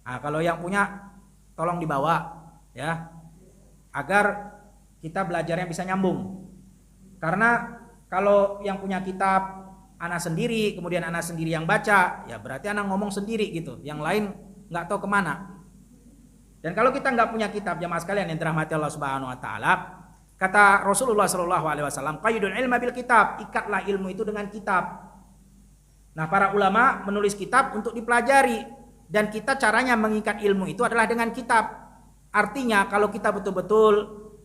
Kalau yang punya tolong dibawa ya, agar kita belajarnya bisa nyambung. Karena kalau yang punya kitab anak sendiri, kemudian anak sendiri yang baca, ya berarti anak ngomong sendiri gitu, yang lain nggak tahu kemana. Dan kalau kita nggak punya kitab, jamaah sekalian yang dirahmati Allah Subhanahu wa taala, kata Rasulullah Shallallahu alaihi wasallam, qayyidul ilma bil kitab, ikatlah ilmu itu dengan kitab. Nah, para ulama menulis kitab untuk dipelajari, dan kita caranya mengikat ilmu itu adalah dengan kitab. Artinya kalau kita betul-betul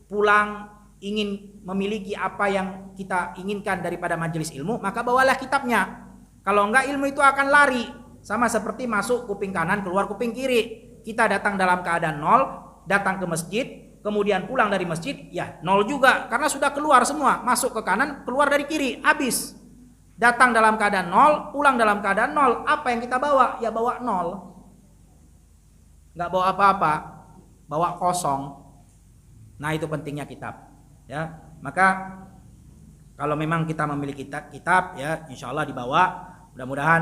pulang ingin memiliki apa yang kita inginkan daripada majelis ilmu, maka bawalah kitabnya. Kalau enggak, ilmu itu akan lari. Sama seperti masuk kuping kanan, keluar kuping kiri. Kita datang dalam keadaan nol, datang ke masjid, kemudian pulang dari masjid, ya nol juga. Karena sudah keluar semua, masuk ke kanan, keluar dari kiri, habis. Datang dalam keadaan nol, pulang dalam keadaan nol. Apa yang kita bawa? Ya bawa nol. Enggak bawa apa-apa, bawa kosong. Nah, itu pentingnya kitab. Ya, maka kalau memang kita memiliki kitab, ya insya Allah dibawa. Mudah-mudahan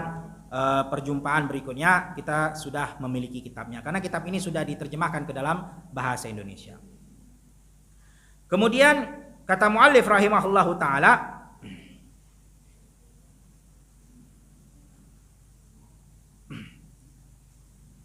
perjumpaan berikutnya kita sudah memiliki kitabnya, karena kitab ini sudah diterjemahkan ke dalam bahasa Indonesia. Kemudian kata muallif rahimahullahu taala,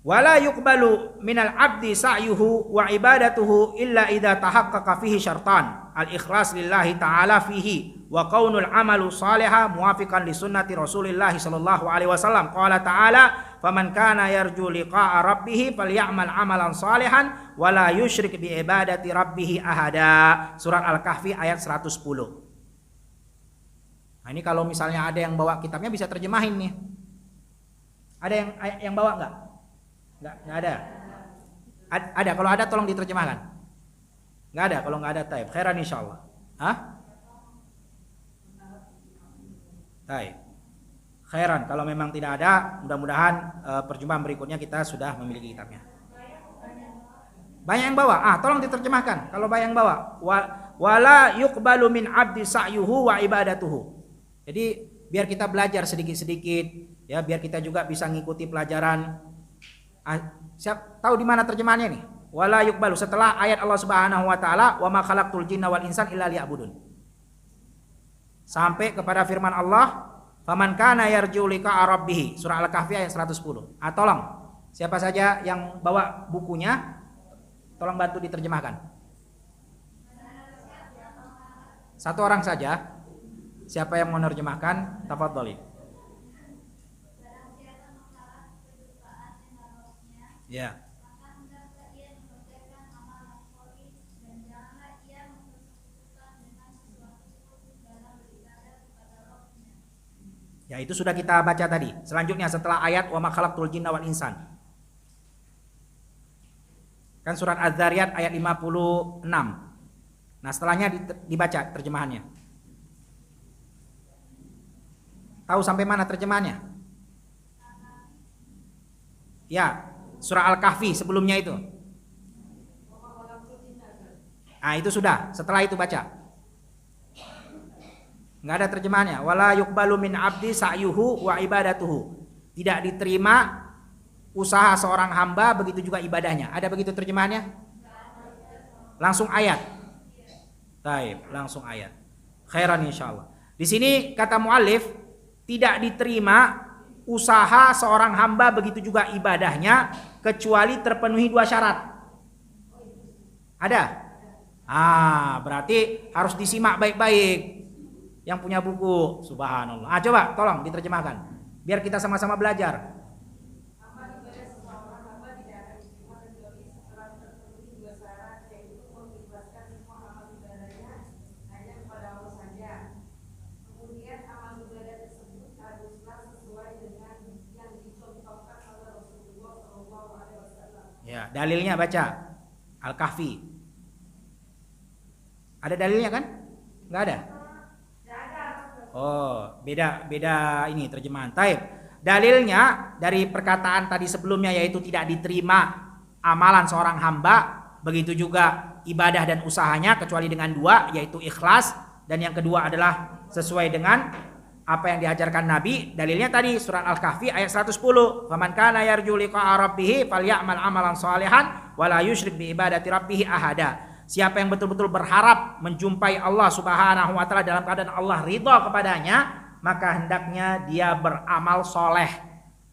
wala yuqbalu minal abdi sa'yuhu wa ibadatuhu illa idza tahaqqaqa fihi syartan al-ikhlas lillahi ta'ala fihi wa kaunul amalu salihah muwafiqan li sunnati Rasulillah sallallahu alaihi wasallam. Qala ta'ala faman kana yarju liqa'a rabbih falyamal amalan salihan wa la yusyrik bi ibadati rabbih ahada. Surat Al-Kahfi ayat 110. Nah, ini kalau misalnya ada yang bawa kitabnya bisa terjemahin nih. Ada yang bawa enggak? Enggak ada. Ada, kalau ada tolong diterjemahkan. Enggak ada, kalau enggak ada taib. Khairan insyaallah. Taib. Khairan, kalau memang tidak ada, mudah-mudahan perjumpaan berikutnya kita sudah memiliki kitabnya. Banyak yang bawa. Tolong diterjemahkan. Kalau banyak yang bawa, wala yuqbalu min abdi sa'yuhu wa ibadatuhu. Jadi biar kita belajar sedikit-sedikit, ya, biar kita juga bisa ngikuti pelajaran. Siap tahu di mana terjemahannya nih? Wala yuqbalu, setelah ayat Allah Subhanahu wa taala, wa ma khalaqtul jinna wal insan illa liya'budun. Sampai kepada firman Allah, faman kana yarju liqa'a rabbih, surah Al-Kahfi ayat 110. Tolong, siapa saja yang bawa bukunya, tolong bantu diterjemahkan. Satu orang saja. Siapa yang mau menerjemahkan? Tafadholi. Ya. Ya, itu sudah kita baca tadi. Selanjutnya setelah ayat wa ma khalaqtul jinna wal insan. Kan surat Az-Zariyat ayat 56. Nah, setelahnya dibaca terjemahannya. Tahu sampai mana terjemahannya? Ya, surah Al-Kahfi sebelumnya itu. Ah, itu sudah. Setelah itu baca. Nggak ada terjemahannya. Wala yuqbalu min abdi sa'yuhu wa ibadatuhu. Tidak diterima usaha seorang hamba, begitu juga ibadahnya. Ada begitu terjemahannya? Langsung ayat. Baik, langsung ayat. Khairan insyaallah. Di sini kata muallif, tidak diterima usaha seorang hamba, begitu juga ibadahnya, kecuali terpenuhi 2 syarat. Ada? Berarti harus disimak baik-baik. Yang punya buku, subhanallah. Coba tolong diterjemahkan biar kita sama-sama belajar. Ya, dalilnya baca Al-Kahfi. Ada dalilnya kan? Enggak ada. Oh, beda ini terjemahan. Taib. Dalilnya dari perkataan tadi sebelumnya, yaitu tidak diterima amalan seorang hamba, begitu juga ibadah dan usahanya, kecuali dengan 2, yaitu ikhlas, dan yang kedua adalah sesuai dengan apa yang diajarkan Nabi. Dalilnya tadi surat Al-Kahfi ayat 110. Faman kana yarju liqa'a rabbih falyamal amalan shalihan wala yusyrik bi ibadati rabbih ahada. Siapa yang betul-betul berharap menjumpai Allah Subhanahu wa taala dalam keadaan Allah ridha kepadanya, maka hendaknya dia beramal soleh.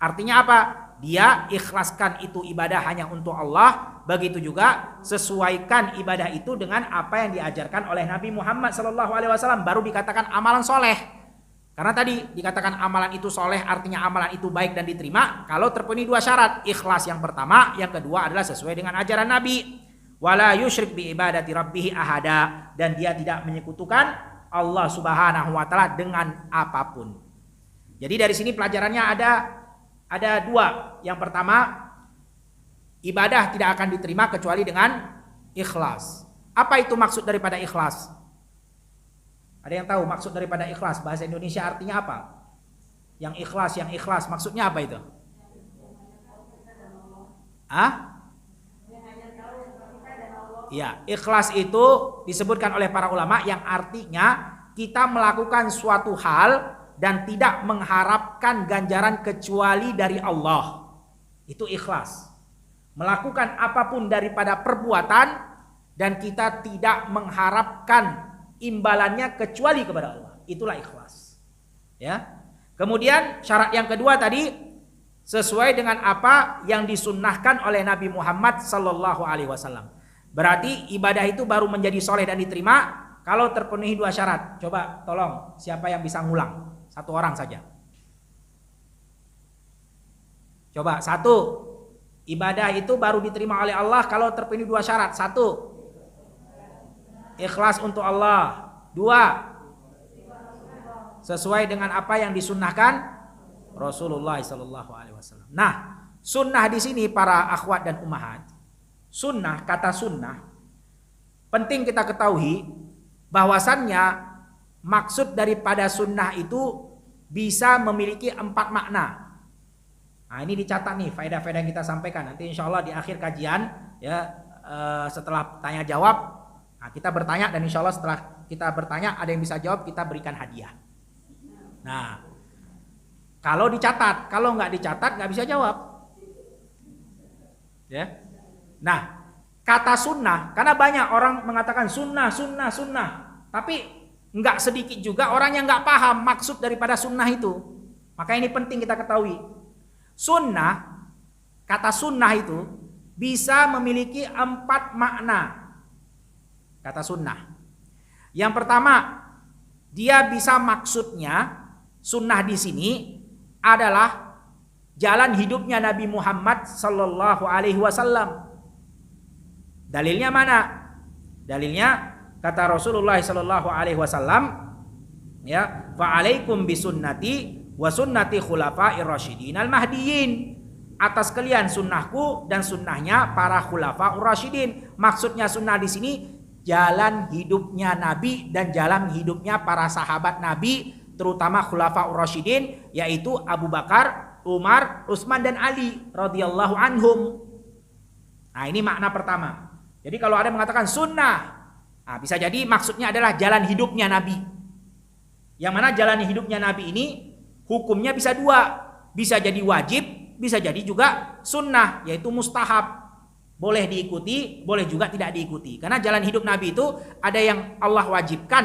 Artinya apa? Dia ikhlaskan itu ibadah hanya untuk Allah, begitu juga sesuaikan ibadah itu dengan apa yang diajarkan oleh Nabi Muhammad SAW, baru dikatakan amalan soleh. Karena tadi dikatakan amalan itu soleh, artinya amalan itu baik dan diterima kalau terpenuhi 2 syarat. Ikhlas yang pertama, yang kedua adalah sesuai dengan ajaran Nabi. Wala yusyrik bi ibadati rabbih ahada, dan dia tidak menyekutukan Allah Subhanahu wa taala dengan apapun. Jadi dari sini pelajarannya ada 2. Yang pertama, ibadah tidak akan diterima kecuali dengan ikhlas. Apa itu maksud daripada ikhlas? Ada yang tahu maksud daripada ikhlas? Bahasa Indonesia artinya apa? Yang ikhlas maksudnya apa itu? Ya, ikhlas itu disebutkan oleh para ulama yang artinya kita melakukan suatu hal dan tidak mengharapkan ganjaran kecuali dari Allah. Itu ikhlas. Melakukan apapun daripada perbuatan dan kita tidak mengharapkan imbalannya kecuali kepada Allah. Itulah ikhlas. Ya. Kemudian syarat yang kedua tadi sesuai dengan apa yang disunnahkan oleh Nabi Muhammad sallallahu alaihi wasallam. Berarti ibadah itu baru menjadi soleh dan diterima kalau terpenuhi 2 syarat. Coba tolong, siapa yang bisa ngulang? 1 orang saja. Coba, 1. Ibadah itu baru diterima oleh Allah kalau terpenuhi 2 syarat. 1. Ikhlas untuk Allah. 2. Sesuai dengan apa yang disunnahkan Rasulullah SAW. Nah, sunnah di sini para akhwat dan ummahat. Sunnah, kata sunnah, penting kita ketahui bahwasannya maksud daripada sunnah itu bisa memiliki 4 makna. Nah, ini dicatat nih faedah-faedah yang kita sampaikan. Nanti insya Allah di akhir kajian ya, setelah tanya jawab, nah kita bertanya, dan insya Allah setelah kita bertanya ada yang bisa jawab, kita berikan hadiah. Nah, kalau dicatat, kalau nggak dicatat nggak bisa jawab. Ya. Nah, kata sunnah, karena banyak orang mengatakan sunnah, tapi nggak sedikit juga orang yang nggak paham maksud daripada sunnah itu. Maka ini penting kita ketahui. Sunnah, kata sunnah itu bisa memiliki 4 makna. Kata sunnah. Yang pertama, dia bisa maksudnya sunnah di sini adalah jalan hidupnya Nabi Muhammad sallallahu alaihi wasallam. Dalilnya mana? Dalilnya kata Rasulullah sallallahu alaihi wasallam, ya, fa alaikum bisunnati wa sunnati khulafa'ir rasyidin al mahdiyyin. Atas kalian sunnahku dan sunnahnya para khulafa'ur rasyidin. Maksudnya sunnah di sini jalan hidupnya Nabi dan jalan hidupnya para sahabat Nabi, terutama khulafa'ur rasyidin, yaitu Abu Bakar, Umar, Utsman dan Ali radhiyallahu anhum. Nah, ini makna pertama. Jadi kalau ada yang mengatakan sunnah, nah, bisa jadi maksudnya adalah jalan hidupnya Nabi. Yang mana jalan hidupnya Nabi ini hukumnya bisa dua, bisa jadi wajib, bisa jadi juga sunnah, yaitu mustahab. Boleh diikuti, boleh juga tidak diikuti. Karena jalan hidup Nabi itu ada yang Allah wajibkan,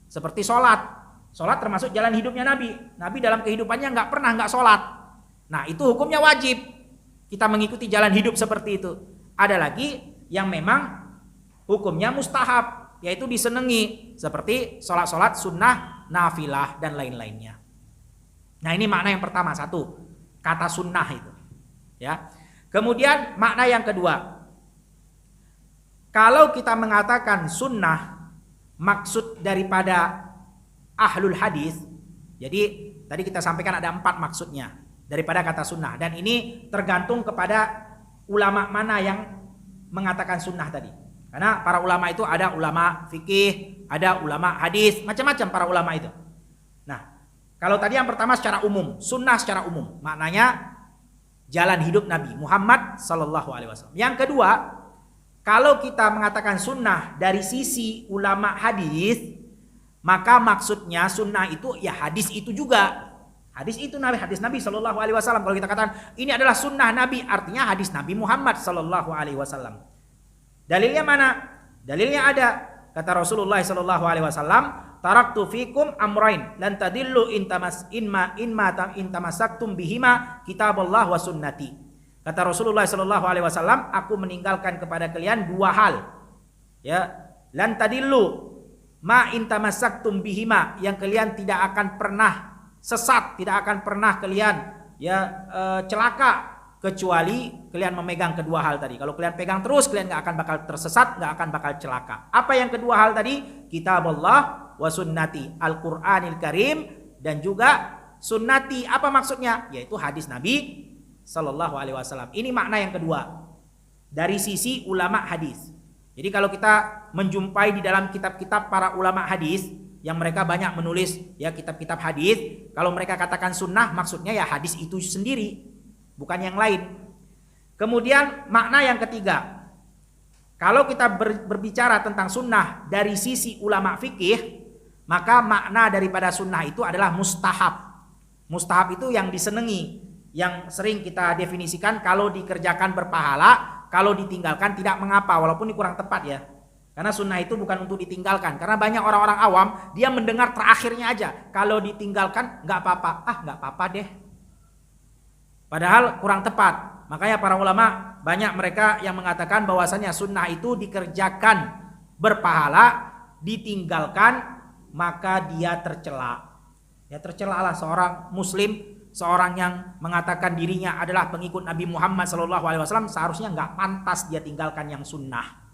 seperti sholat. Sholat termasuk jalan hidupnya Nabi. Nabi dalam kehidupannya nggak pernah nggak sholat. Nah, itu hukumnya wajib. Kita mengikuti jalan hidup seperti itu. Ada lagi yang memang hukumnya mustahab, yaitu disenangi, seperti sholat-sholat sunnah, nafilah dan lain-lainnya. Nah, ini makna yang pertama, satu, kata sunnah itu, ya. Kemudian makna yang kedua, kalau kita mengatakan sunnah, maksud daripada ahlul hadis. Jadi tadi kita sampaikan ada 4 maksudnya daripada kata sunnah, dan ini tergantung kepada ulama mana yang mengatakan sunnah tadi. Karena para ulama itu ada ulama fikih, ada ulama hadis, macam-macam para ulama itu. Nah, kalau tadi yang pertama secara umum, sunnah secara umum, maknanya jalan hidup Nabi Muhammad sallallahu alaihi wasallam. Yang kedua, kalau kita mengatakan sunnah dari sisi ulama hadis, maka maksudnya sunnah itu ya hadis itu juga. Hadis itu hadis Nabi sallallahu alaihi wasallam. Kalau kita katakan ini adalah sunnah Nabi, artinya hadis Nabi Muhammad sallallahu alaihi wasallam. Dalilnya mana? Dalilnya ada. Kata Rasulullah sallallahu alaihi wasallam, taraktu fikum amrain lan tadillu in tamassaktum bihima kitaballah wa sunnati. Kata Rasulullah sallallahu alaihi wasallam, aku meninggalkan kepada kalian 2 hal. Ya, lan tadillu ma in tamassaktum bihima, yang kalian tidak akan pernah sesat, tidak akan pernah kalian celaka kecuali kalian memegang kedua hal tadi. Kalau kalian pegang terus, kalian nggak akan bakal tersesat, nggak akan bakal celaka. Apa yang kedua hal tadi? Kitabullah wa sunnati, Al-Qur'anil Karim, dan juga sunnati. Apa maksudnya? Yaitu hadis Nabi sallallahu alaihi wasallam. Ini makna yang kedua dari sisi ulama hadis. Jadi kalau kita menjumpai di dalam kitab-kitab para ulama hadis yang mereka banyak menulis ya kitab-kitab hadis, kalau mereka katakan sunnah, maksudnya ya hadis itu sendiri, bukan yang lain. Kemudian makna yang ketiga, kalau kita berbicara tentang sunnah dari sisi ulama fikih, maka makna daripada sunnah itu adalah mustahab. Mustahab itu yang disenangi, yang sering kita definisikan kalau dikerjakan berpahala, kalau ditinggalkan tidak mengapa, walaupun ini kurang tepat ya. Karena sunnah itu bukan untuk ditinggalkan. Karena banyak orang-orang awam, dia mendengar terakhirnya aja, kalau ditinggalkan nggak apa-apa, nggak apa-apa deh. Padahal kurang tepat. Makanya para ulama banyak mereka yang mengatakan bahwasanya sunnah itu dikerjakan berpahala, ditinggalkan maka dia tercela. Ya tercelalah seorang muslim, seorang yang mengatakan dirinya adalah pengikut Nabi Muhammad SAW, seharusnya nggak pantas dia tinggalkan yang sunnah.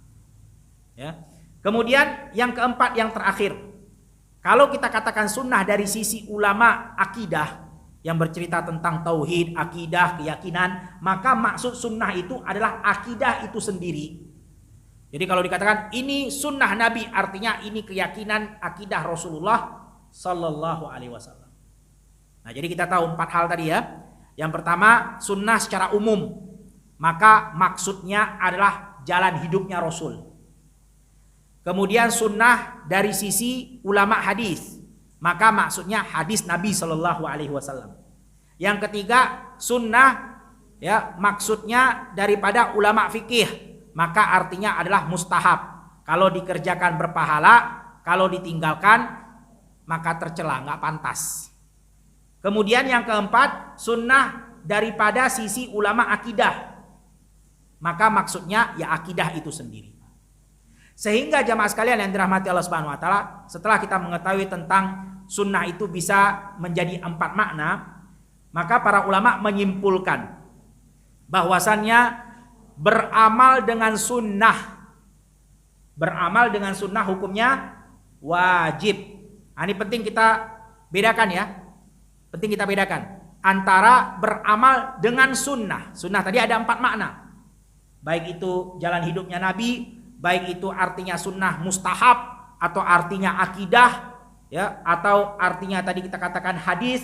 Ya. Kemudian yang keempat, yang terakhir, kalau kita katakan sunnah dari sisi ulama akidah yang bercerita tentang tauhid, akidah, keyakinan, maka maksud sunnah itu adalah akidah itu sendiri. Jadi kalau dikatakan ini sunnah Nabi, artinya ini keyakinan akidah Rasulullah Sallallahu Alaihi Wasallam. Nah, jadi kita tahu 4 hal tadi ya. Yang pertama, sunnah secara umum, maka maksudnya adalah jalan hidupnya Rasul. Kemudian sunnah dari sisi ulama hadis, maka maksudnya hadis Nabi Shallallahu Alaihi Wasallam. Yang ketiga, sunnah ya maksudnya daripada ulama fikih, maka artinya adalah mustahab. Kalau dikerjakan berpahala, kalau ditinggalkan maka tercela, nggak pantas. Kemudian yang keempat, sunnah daripada sisi ulama akidah, maka maksudnya ya akidah itu sendiri. Sehingga jamaah sekalian yang dirahmati Allah Subhanahu wa taala, setelah kita mengetahui tentang sunnah itu bisa menjadi 4 makna, maka para ulama menyimpulkan bahwasannya beramal dengan sunnah hukumnya wajib. Nah, ini penting kita bedakan ya. Penting kita bedakan antara beramal dengan sunnah. Sunnah tadi ada 4 makna. Baik itu jalan hidupnya Nabi, baik itu artinya sunnah mustahab atau artinya akidah, ya, atau artinya tadi kita katakan hadis.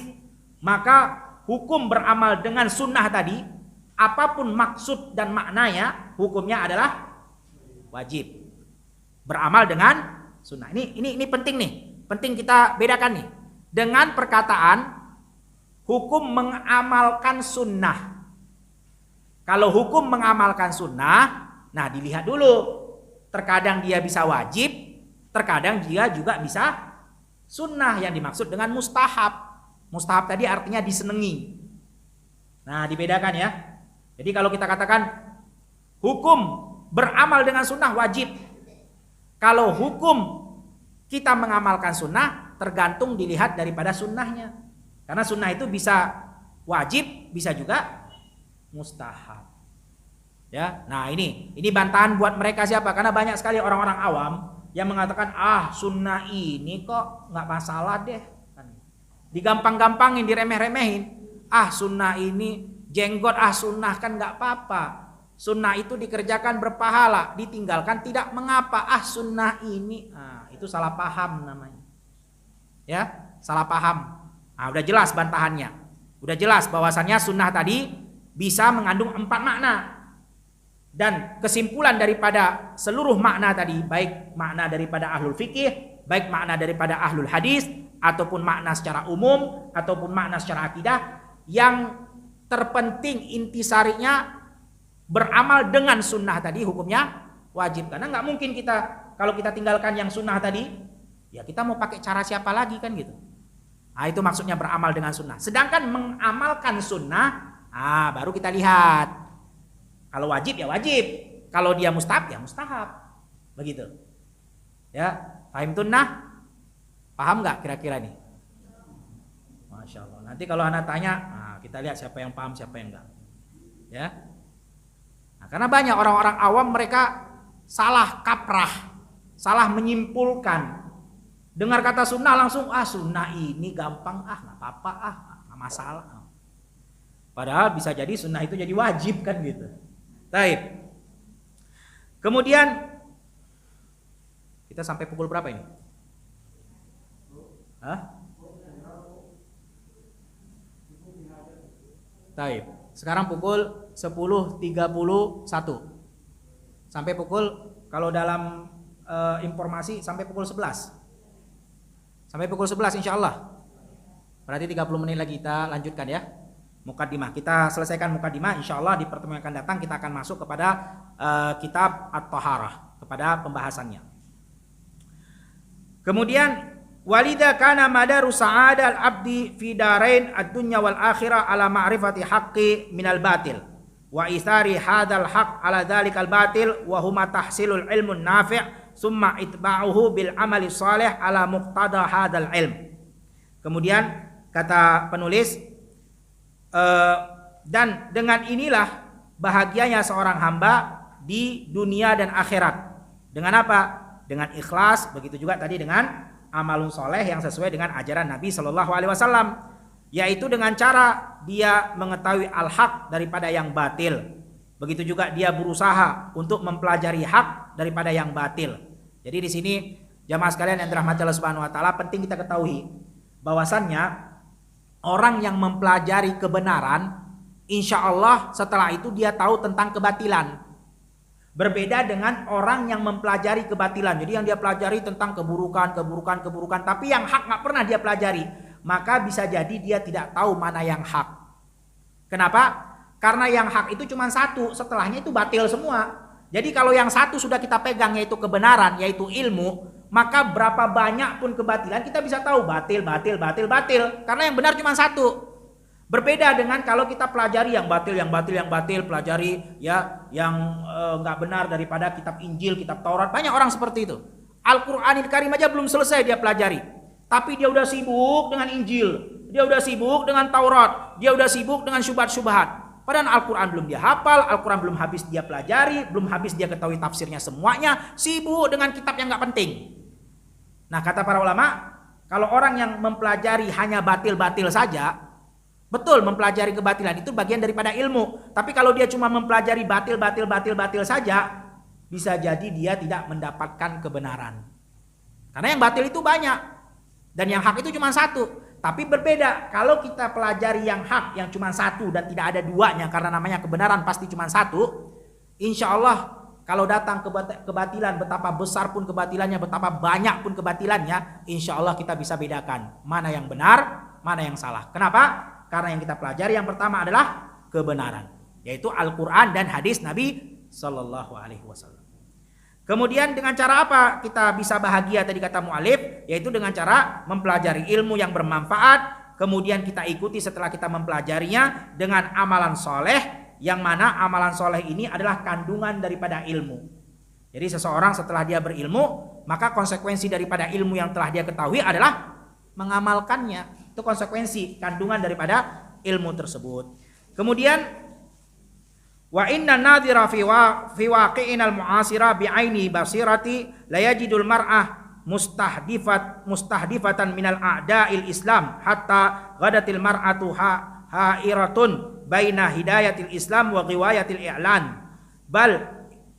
Maka hukum beramal dengan sunnah tadi, apapun maksud dan maknanya, hukumnya adalah wajib. Beramal dengan sunnah. Ini penting nih, penting kita bedakan nih dengan perkataan hukum mengamalkan sunnah. Kalau hukum mengamalkan sunnah, nah dilihat dulu. Terkadang dia bisa wajib, terkadang dia juga bisa sunnah yang dimaksud dengan mustahab. Mustahab tadi artinya disenangi. Nah, dibedakan ya. Jadi kalau kita katakan hukum beramal dengan sunnah wajib. Kalau hukum kita mengamalkan sunnah tergantung dilihat daripada sunnahnya. Karena sunnah itu bisa wajib, bisa juga mustahab. Ya, nah ini bantahan buat mereka siapa? Karena banyak sekali orang-orang awam yang mengatakan sunnah ini kok nggak masalah deh, digampang-gampangin, diremeh-remehin. Sunnah ini jenggot, sunnah kan nggak apa-apa. Sunnah itu dikerjakan berpahala, ditinggalkan tidak mengapa. Sunnah ini, itu salah paham namanya. Ya, salah paham. Udah jelas bantahannya, udah jelas bahwasannya sunnah tadi bisa mengandung 4 makna. Dan kesimpulan daripada seluruh makna tadi, baik makna daripada ahlul fikih, baik makna daripada ahlul hadis, ataupun makna secara umum, ataupun makna secara akidah, yang terpenting intisarinya beramal dengan sunnah tadi hukumnya wajib. Karena nggak mungkin kita, kalau kita tinggalkan yang sunnah tadi, ya kita mau pakai cara siapa lagi kan gitu. Nah, itu maksudnya beramal dengan sunnah. Sedangkan mengamalkan sunnah, baru kita lihat. Kalau wajib ya wajib, kalau dia mustahab ya mustahab, begitu. Ya, paham tunnah? Paham nggak kira-kira nih? Masya Allah. Nanti kalau anak tanya, kita lihat siapa yang paham, siapa yang enggak. Ya. Nah, karena banyak orang-orang awam mereka salah kaprah, salah menyimpulkan. Dengar kata sunnah langsung, sunnah ini gampang, nggak apa-apa, nggak masalah. Padahal bisa jadi sunnah itu jadi wajib kan gitu. Baik. Kemudian kita sampai pukul berapa ini? Baik. Sekarang pukul 10.31. Sampai pukul, kalau dalam informasi sampai pukul 11. Sampai pukul 11 insyaallah. Berarti 30 menit lagi kita lanjutkan ya. Mukaddimah. Kita selesaikan mukaddimah, insyaallah di pertemuan yang akan datang kita akan masuk kepada kitab At-Taharah, kepada pembahasannya. Kemudian walidha kana madaru sa'adal abdi fi darain ad-dunya wal akhirah ala ma'rifati haqqi minal batil wa ithari hadzal haqq ala dzalikal batil wa huma tahsilul ilmun nafi' summa itba'uhu bil amali shalih ala muqtada hadzal ilm. Kemudian kata penulis, dan dengan inilah bahagianya seorang hamba di dunia dan akhirat. Dengan apa? Dengan ikhlas, begitu juga tadi dengan amalun soleh yang sesuai dengan ajaran Nabi Shallallahu Alaihi Wasallam, yaitu dengan cara dia mengetahui al-haq daripada yang batil. Begitu juga dia berusaha untuk mempelajari hak daripada yang batil. Jadi di sini jamaah sekalian yang dirahmati Allah Subhanahu Wa Taala, penting kita ketahui bahwasannya orang yang mempelajari kebenaran, insya Allah setelah itu dia tahu tentang kebatilan. Berbeda dengan orang yang mempelajari kebatilan. Jadi yang dia pelajari tentang keburukan, tapi yang hak nggak pernah dia pelajari. Maka bisa jadi dia tidak tahu mana yang hak. Kenapa? Karena yang hak itu cuma satu, setelahnya itu batil semua. Jadi kalau yang satu sudah kita pegang, yaitu kebenaran, yaitu ilmu, maka berapa banyak pun kebatilan kita bisa tahu batil. Karena yang benar cuma satu. Berbeda dengan kalau kita pelajari yang batil, pelajari ya yang nggak benar daripada kitab Injil, kitab Taurat. Banyak orang seperti itu. Al-Qur'anil Karim aja belum selesai dia pelajari, tapi dia udah sibuk dengan Injil, dia udah sibuk dengan Taurat, dia udah sibuk dengan syubhat-syubhat. Padahal Al-Quran belum dia hafal, Al-Quran belum habis dia pelajari, belum habis dia ketahui tafsirnya semuanya, sibuk dengan kitab yang nggak penting. Nah, kata para ulama, kalau orang yang mempelajari hanya batil-batil saja, betul mempelajari kebatilan itu bagian daripada ilmu. Tapi kalau dia cuma mempelajari batil saja, bisa jadi dia tidak mendapatkan kebenaran. Karena yang batil itu banyak dan yang hak itu cuma satu. Tapi berbeda kalau kita pelajari yang hak yang cuma satu dan tidak ada duanya, karena namanya kebenaran pasti cuma satu. Insya Allah kalau datang kebatilan, betapa besar pun kebatilannya, betapa banyak pun kebatilannya, insya Allah kita bisa bedakan mana yang benar, mana yang salah. Kenapa? Karena yang kita pelajari yang pertama adalah kebenaran, yaitu Al-Quran dan hadis Nabi Sallallahu Alaihi Wasallam. Kemudian dengan cara apa kita bisa bahagia tadi kata mu'alif, yaitu dengan cara mempelajari ilmu yang bermanfaat, kemudian kita ikuti setelah kita mempelajarinya dengan amalan soleh, yang mana amalan soleh ini adalah kandungan daripada ilmu. Jadi seseorang setelah dia berilmu, maka konsekuensi daripada ilmu yang telah dia ketahui adalah mengamalkannya. Itu konsekuensi kandungan daripada ilmu tersebut. Kemudian wa inna nadhira fi waqi'inal mu'asira bi'aini basirati la yajidul mar'ah mustahdifatan minal a'da'il Islam hatta ghadatil mar'atu ha'iratun baina hidayatil Islam wa ghiwayatil i'lan bal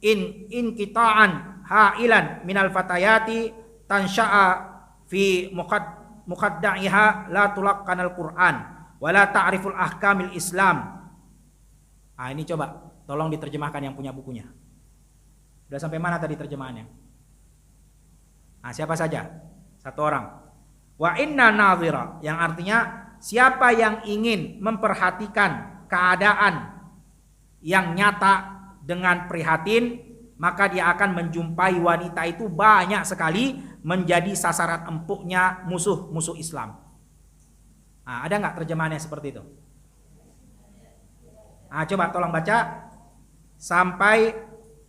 in qita'an ha'ilan minal fatayati tansha'a fi muqadda'iha la tulaqqanal Qur'an wa la ta'riful ahkamil Islam. Ah, ini coba tolong diterjemahkan yang punya bukunya. Udah sampai mana tadi terjemahannya? Nah, siapa saja? Satu orang. Wa inna nadhira, yang artinya siapa yang ingin memperhatikan keadaan yang nyata dengan prihatin, maka dia akan menjumpai wanita itu banyak sekali menjadi sasaran empuknya musuh-musuh Islam. Nah, ada nggak terjemahannya seperti itu? Nah, coba tolong baca sampai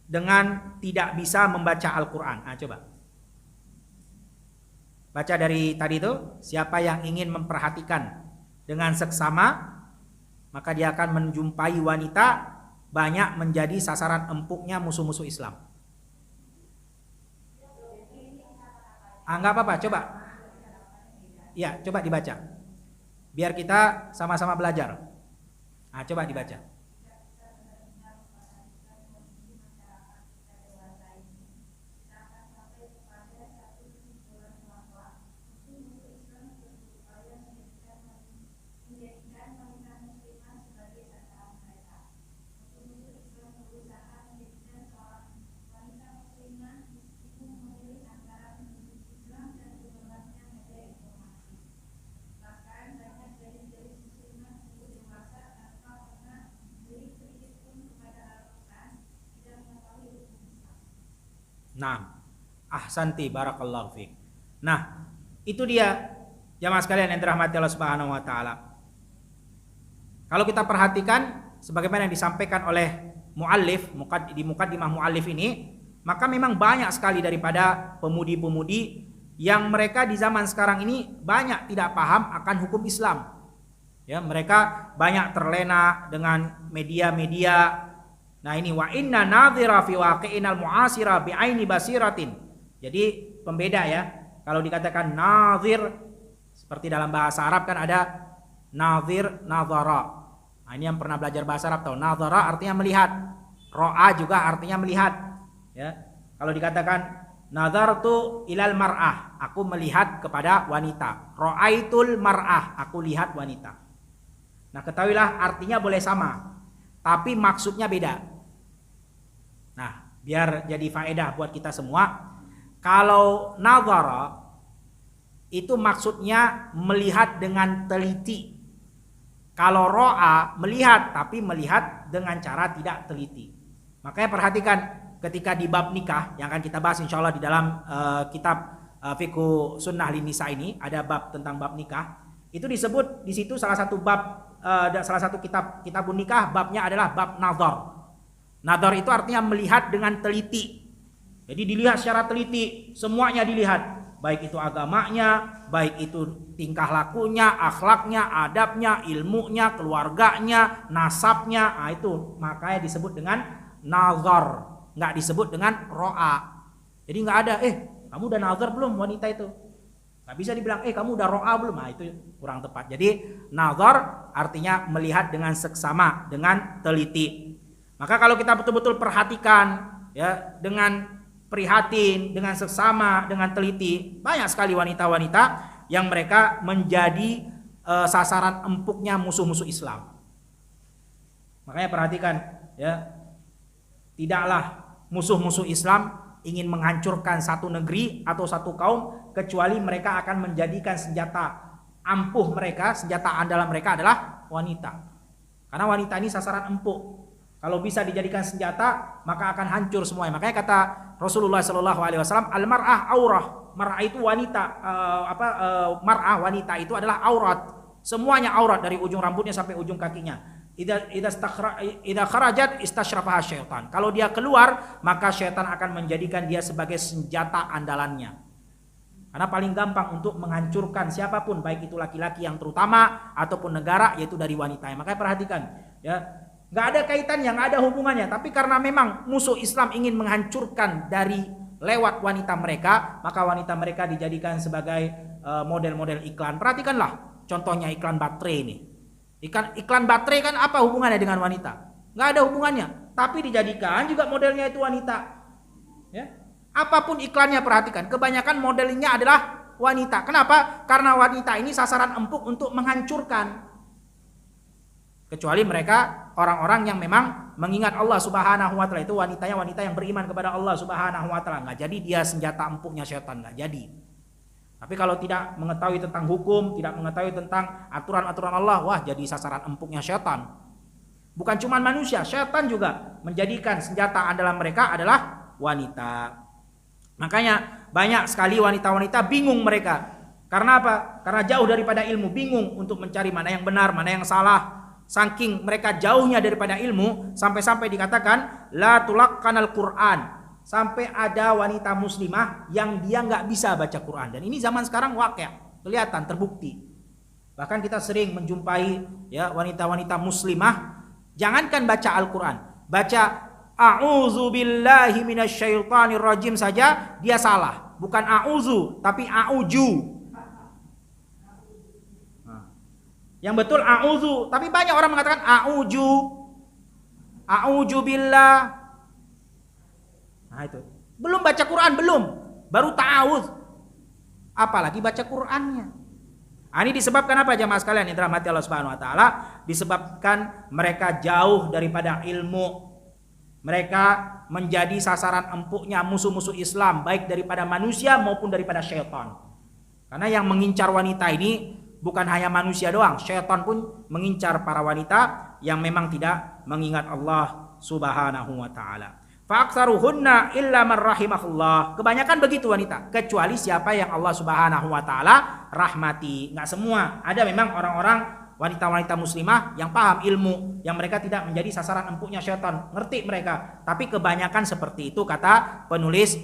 dengan tidak bisa membaca Al-Quran. Nah, coba baca dari tadi itu, siapa yang ingin memperhatikan dengan seksama, maka dia akan menjumpai wanita banyak menjadi sasaran empuknya musuh-musuh Islam. Nggak apa-apa, coba. Ya, coba dibaca. Biar kita sama-sama belajar. Nah, coba dibaca. Nah, ahsanti barakallahu fiik. Nah, itu dia jamaah sekalian yang dirahmati Allah Subhanahu wa taala. Kalau kita perhatikan sebagaimana yang disampaikan oleh muallif di muqaddimah muallif ini, maka memang banyak sekali daripada pemudi-pemudi yang mereka di zaman sekarang ini banyak tidak paham akan hukum Islam. Ya, mereka banyak terlena dengan media-media. Nah, ini wa inna nadhira fi waqi'inal mu'asira bi'aini basiratin. Jadi pembeda ya. Kalau dikatakan nadhir, seperti dalam bahasa Arab kan ada nadhir, nadhara. Nah, ini yang pernah belajar bahasa Arab tahu. Nadhara artinya melihat. Ra'a juga artinya melihat. Ya. Kalau dikatakan nadhartu ilal mar'ah, aku melihat kepada wanita. Ra'aitul mar'ah, aku lihat wanita. Nah, ketahuilah artinya boleh sama, tapi maksudnya beda. Nah, biar jadi faedah buat kita semua, kalau nadhara itu maksudnya melihat dengan teliti. Kalau ro'a melihat, tapi melihat dengan cara tidak teliti. Makanya perhatikan ketika di bab nikah yang akan kita bahas insya Allah di dalam kitab Fiqh Sunnah Lin Nisa ini, ada bab tentang bab nikah. Itu disebut di situ salah satu bab salah satu kitab nikah, babnya adalah bab nazar. Nazar itu artinya melihat dengan teliti. Jadi dilihat secara teliti, semuanya dilihat. Baik itu agamanya, baik itu tingkah lakunya, akhlaknya, adabnya, ilmunya, keluarganya, nasabnya. Nah, itu makanya disebut dengan nazar, nggak disebut dengan ro'a. Jadi nggak ada, kamu udah nazar belum wanita itu? Nggak bisa dibilang, kamu udah ro'a belum? Nah, itu kurang tepat. Jadi nazar artinya melihat dengan seksama, dengan teliti. Maka kalau kita betul-betul perhatikan, ya, dengan prihatin, dengan seksama, dengan teliti, banyak sekali wanita-wanita yang mereka menjadi sasaran empuknya musuh-musuh Islam. Makanya perhatikan, ya, tidaklah musuh-musuh Islam ingin menghancurkan satu negeri atau satu kaum kecuali mereka akan menjadikan senjata ampuh mereka, senjata andalan mereka adalah wanita. Karena wanita ini sasaran empuk. Kalau bisa dijadikan senjata, maka akan hancur semuanya. Makanya kata Rasulullah SAW, al-mar'ah aurah. Mar'ah itu wanita, mar'ah wanita itu adalah aurat. Semuanya aurat dari ujung rambutnya sampai ujung kakinya. Idza kharajat istashrafaha syaitan. Kalau dia keluar, maka syaitan akan menjadikan dia sebagai senjata andalannya. Karena paling gampang untuk menghancurkan siapapun, baik itu laki-laki yang terutama ataupun negara, yaitu dari wanita. Makanya perhatikan, ya, nggak ada kaitan, yang ada hubungannya. Tapi karena memang musuh Islam ingin menghancurkan dari lewat wanita mereka, maka wanita mereka dijadikan sebagai model-model iklan. Perhatikanlah contohnya iklan baterai ini. Iklan baterai kan apa hubungannya dengan wanita? Nggak ada hubungannya. Tapi dijadikan juga modelnya itu wanita. Ya. Apapun iklannya perhatikan, kebanyakan modelnya adalah wanita. Kenapa? Karena wanita ini sasaran empuk untuk menghancurkan. Kecuali mereka orang-orang yang memang mengingat Allah Subhanahu wa taala, itu wanitanya wanita yang beriman kepada Allah Subhanahu wa taala. Enggak jadi dia senjata empuknya syaitan, enggak jadi. Tapi kalau tidak mengetahui tentang hukum, tidak mengetahui tentang aturan-aturan Allah, wah jadi sasaran empuknya syaitan. Bukan cuma manusia, syaitan juga menjadikan senjata andalan mereka adalah wanita. Makanya banyak sekali wanita-wanita bingung mereka. Karena apa? Karena jauh daripada ilmu, bingung untuk mencari mana yang benar, mana yang salah. Saking mereka jauhnya daripada ilmu, sampai-sampai dikatakan la tulaqqanal Quran. Sampai ada wanita muslimah yang dia nggak bisa baca Quran. Dan ini zaman sekarang waqi', kelihatan, terbukti. Bahkan kita sering menjumpai, ya, wanita-wanita muslimah, jangankan baca Al-Quran, baca a'udzu billahi minasyaitonir rajim saja dia salah. Bukan a'udzu, tapi a'uju. Yang betul a'udzu, tapi banyak orang mengatakan a'uju. A'udzu billah. Nah itu. Belum baca Quran, belum. Baru ta'awudz. Apalagi baca Qurannya. Nah, ini disebabkan apa jamaah sekalian yang dirahmati Allah Subhanahu wa taala? Disebabkan mereka jauh daripada ilmu. Mereka menjadi sasaran empuknya musuh-musuh Islam, baik daripada manusia maupun daripada syaitan. Karena yang mengincar wanita ini bukan hanya manusia doang, syaitan pun mengincar para wanita yang memang tidak mengingat Allah Subhanahu wa taala. Fa'aktsaruhunna illa man rahimahullah. Kebanyakan begitu wanita, kecuali siapa yang Allah Subhanahu wa taala rahmati. Enggak semua. Ada memang orang-orang wanita-wanita muslimah yang paham ilmu, yang mereka tidak menjadi sasaran empuknya syaitan, ngerti mereka. Tapi kebanyakan seperti itu kata penulis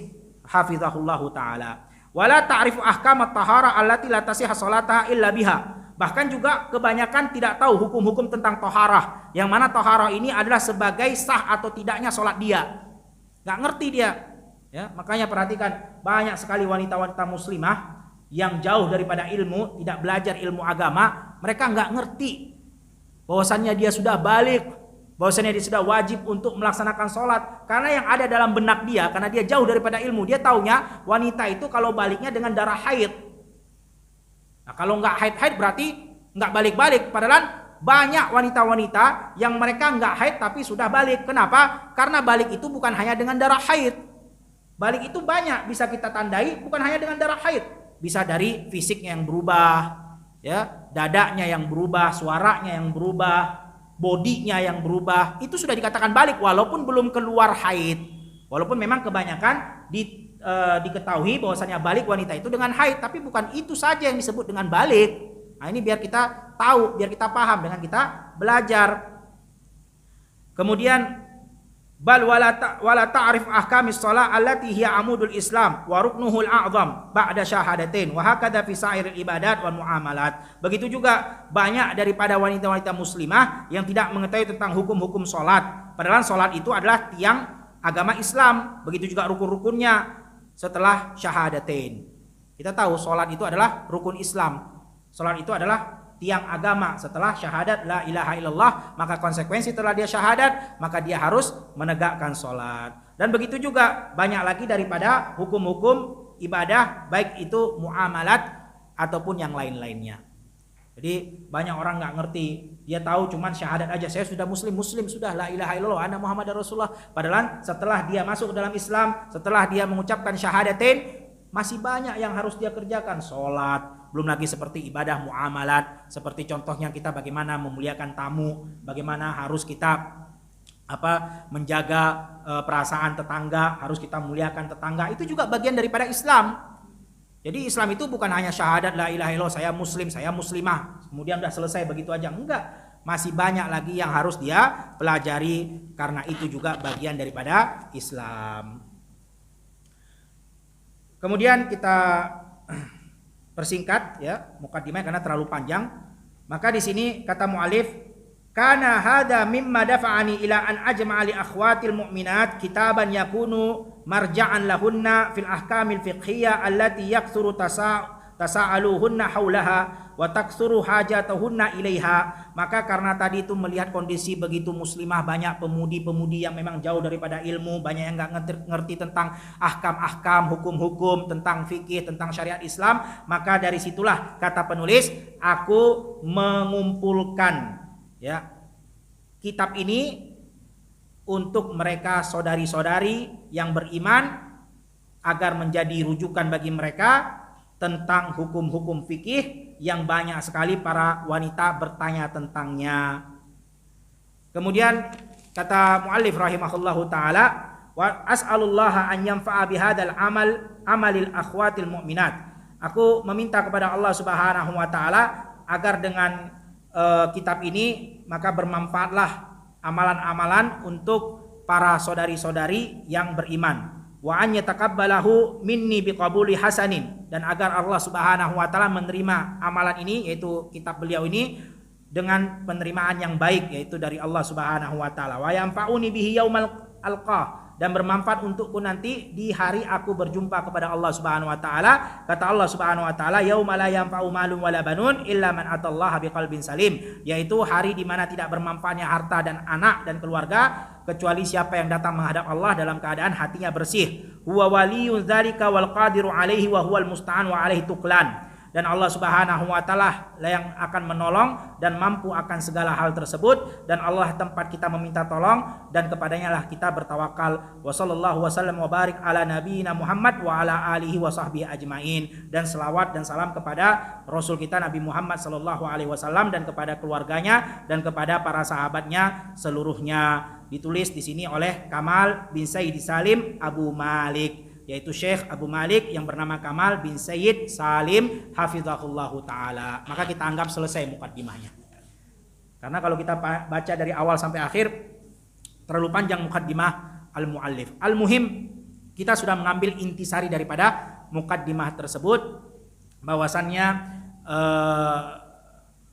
hafizahullahu taala. Wala ta'rifu ahkamat tahara allati la tasihha salataha illa biha. Bahkan juga kebanyakan tidak tahu hukum-hukum tentang taharah, yang mana taharah ini adalah sebagai sah atau tidaknya salat dia. Enggak ngerti dia. Ya, makanya perhatikan, banyak sekali wanita-wanita muslimah yang jauh daripada ilmu, tidak belajar ilmu agama, mereka nggak ngerti bahwasannya dia sudah balik, bahwasannya dia sudah wajib untuk melaksanakan sholat. Karena yang ada dalam benak dia, karena dia jauh daripada ilmu, dia taunya wanita itu kalau baliknya dengan darah haid. Nah, kalau nggak haid berarti nggak balik-balik. Padahal banyak wanita-wanita yang mereka nggak haid tapi sudah balik. Kenapa? Karena balik itu bukan hanya dengan darah haid. Balik itu banyak bisa kita tandai, bukan hanya dengan darah haid. Bisa dari fisiknya yang berubah, ya, dadanya yang berubah, suaranya yang berubah, bodinya yang berubah. Itu sudah dikatakan balik walaupun belum keluar haid. Walaupun memang kebanyakan diketahui bahwasanya balik wanita itu dengan haid, tapi bukan itu saja yang disebut dengan balik. Nah, ini biar kita tahu, biar kita paham dengan kita belajar. Kemudian bal wala ta'rif ahkamis shalah allati hiya amudul Islam wa ruknuhul a'zam ba'da syahadatain wa hakadha fi sa'iril ibadat wal muamalat. Begitu juga banyak daripada wanita-wanita muslimah yang tidak mengetahui tentang hukum-hukum salat. Padahal salat itu adalah tiang agama Islam. Begitu juga rukun-rukunnya setelah syahadatain. Kita tahu salat itu adalah rukun Islam. Salat itu adalah tiang agama. Setelah syahadat la ilaha illallah, maka konsekuensi setelah dia syahadat, maka dia harus menegakkan salat. Dan begitu juga banyak lagi daripada hukum-hukum ibadah, baik itu muamalat ataupun yang lain-lainnya. Jadi banyak orang nggak ngerti, dia tahu cuman syahadat aja, saya sudah muslim sudah, la ilaha illallah anna muhammadar rasulullah. Padahal setelah dia masuk ke dalam Islam, setelah dia mengucapkan syahadatain, masih banyak yang harus dia kerjakan. Salat, belum lagi seperti ibadah muamalat, seperti contohnya kita bagaimana memuliakan tamu, bagaimana harus kita menjaga perasaan tetangga, harus kita muliakan tetangga. Itu juga bagian daripada Islam. Jadi Islam itu bukan hanya syahadat la ilaha illallah, saya muslim, saya muslimah, kemudian udah selesai begitu aja. Enggak, masih banyak lagi yang harus dia pelajari, karena itu juga bagian daripada Islam. Kemudian kita persingkat ya mukaddimah karena terlalu panjang. Maka di sini kata mu'alif, kana hada mimma dafa'ani ila an ajma'a li akhwatil mu'minat kitaban yakunu marja'an lahunna fil ahkamil fiqhiyah allati yaktsuru tasa'aluhunna haulaha wa taksuru hajatuhunna ilaiha. Maka karena tadi itu melihat kondisi begitu muslimah, banyak pemudi-pemudi yang memang jauh daripada ilmu, banyak yang nggak ngerti tentang ahkam-ahkam, hukum-hukum, tentang fikih, tentang syariat Islam. Maka dari situlah kata penulis, aku mengumpulkan ya kitab ini untuk mereka saudari-saudari yang beriman, agar menjadi rujukan bagi mereka tentang hukum-hukum fikih yang banyak sekali para wanita bertanya tentangnya. Kemudian kata muallif rahimahullahu taala, wa as'alullaha an yanfa'a bihadzal amalil akhwatil mu'minat. Aku meminta kepada Allah Subhanahu wa taala agar dengan kitab ini maka bermanfaatlah amalan-amalan untuk para saudari-saudari yang beriman. Wa an yatakabbalahu minni biqabuli hasanin, dan agar Allah Subhanahu wa taala menerima amalan ini, yaitu kitab beliau ini, dengan penerimaan yang baik, yaitu dari Allah Subhanahu wa taala. Wa yanfa'uni bihi yaumal alqah, dan bermanfaat untukku nanti di hari aku berjumpa kepada Allah Subhanahu wa taala. Kata Allah Subhanahu wa taala, yauma la yanfa'u malun wala banun illa man atallaha biqalbin salim, yaitu hari di mana tidak bermanfaatnya harta dan anak dan keluarga kecuali siapa yang datang menghadap Allah dalam keadaan hatinya bersih. Huwa waliyun dzalika wal qadiru alaihi wa huwal musta'an wa alaihi tuklan. Dan Allah Subhanahu wa taala yang akan menolong dan mampu akan segala hal tersebut, dan Allah tempat kita meminta tolong, dan kepadanya lah kita bertawakal. Wa sallallahu wasallam wa barik ala nabiyina Muhammad wa ala alihi wa sahbihi ajmain. Dan selawat dan salam kepada Rasul kita Nabi Muhammad sallallahu alaihi wasallam, dan kepada keluarganya dan kepada para sahabatnya seluruhnya. Ditulis di sini oleh Kamal bin Sayyid Salim Abu Malik, yaitu Syekh Abu Malik yang bernama Kamal bin Sayyid Salim hafizahullahu taala. Maka kita anggap selesai mukaddimahnya. Karena kalau kita baca dari awal sampai akhir terlalu panjang mukaddimah al-muallif. Al-muhim, kita sudah mengambil intisari daripada mukaddimah tersebut, bahwasannya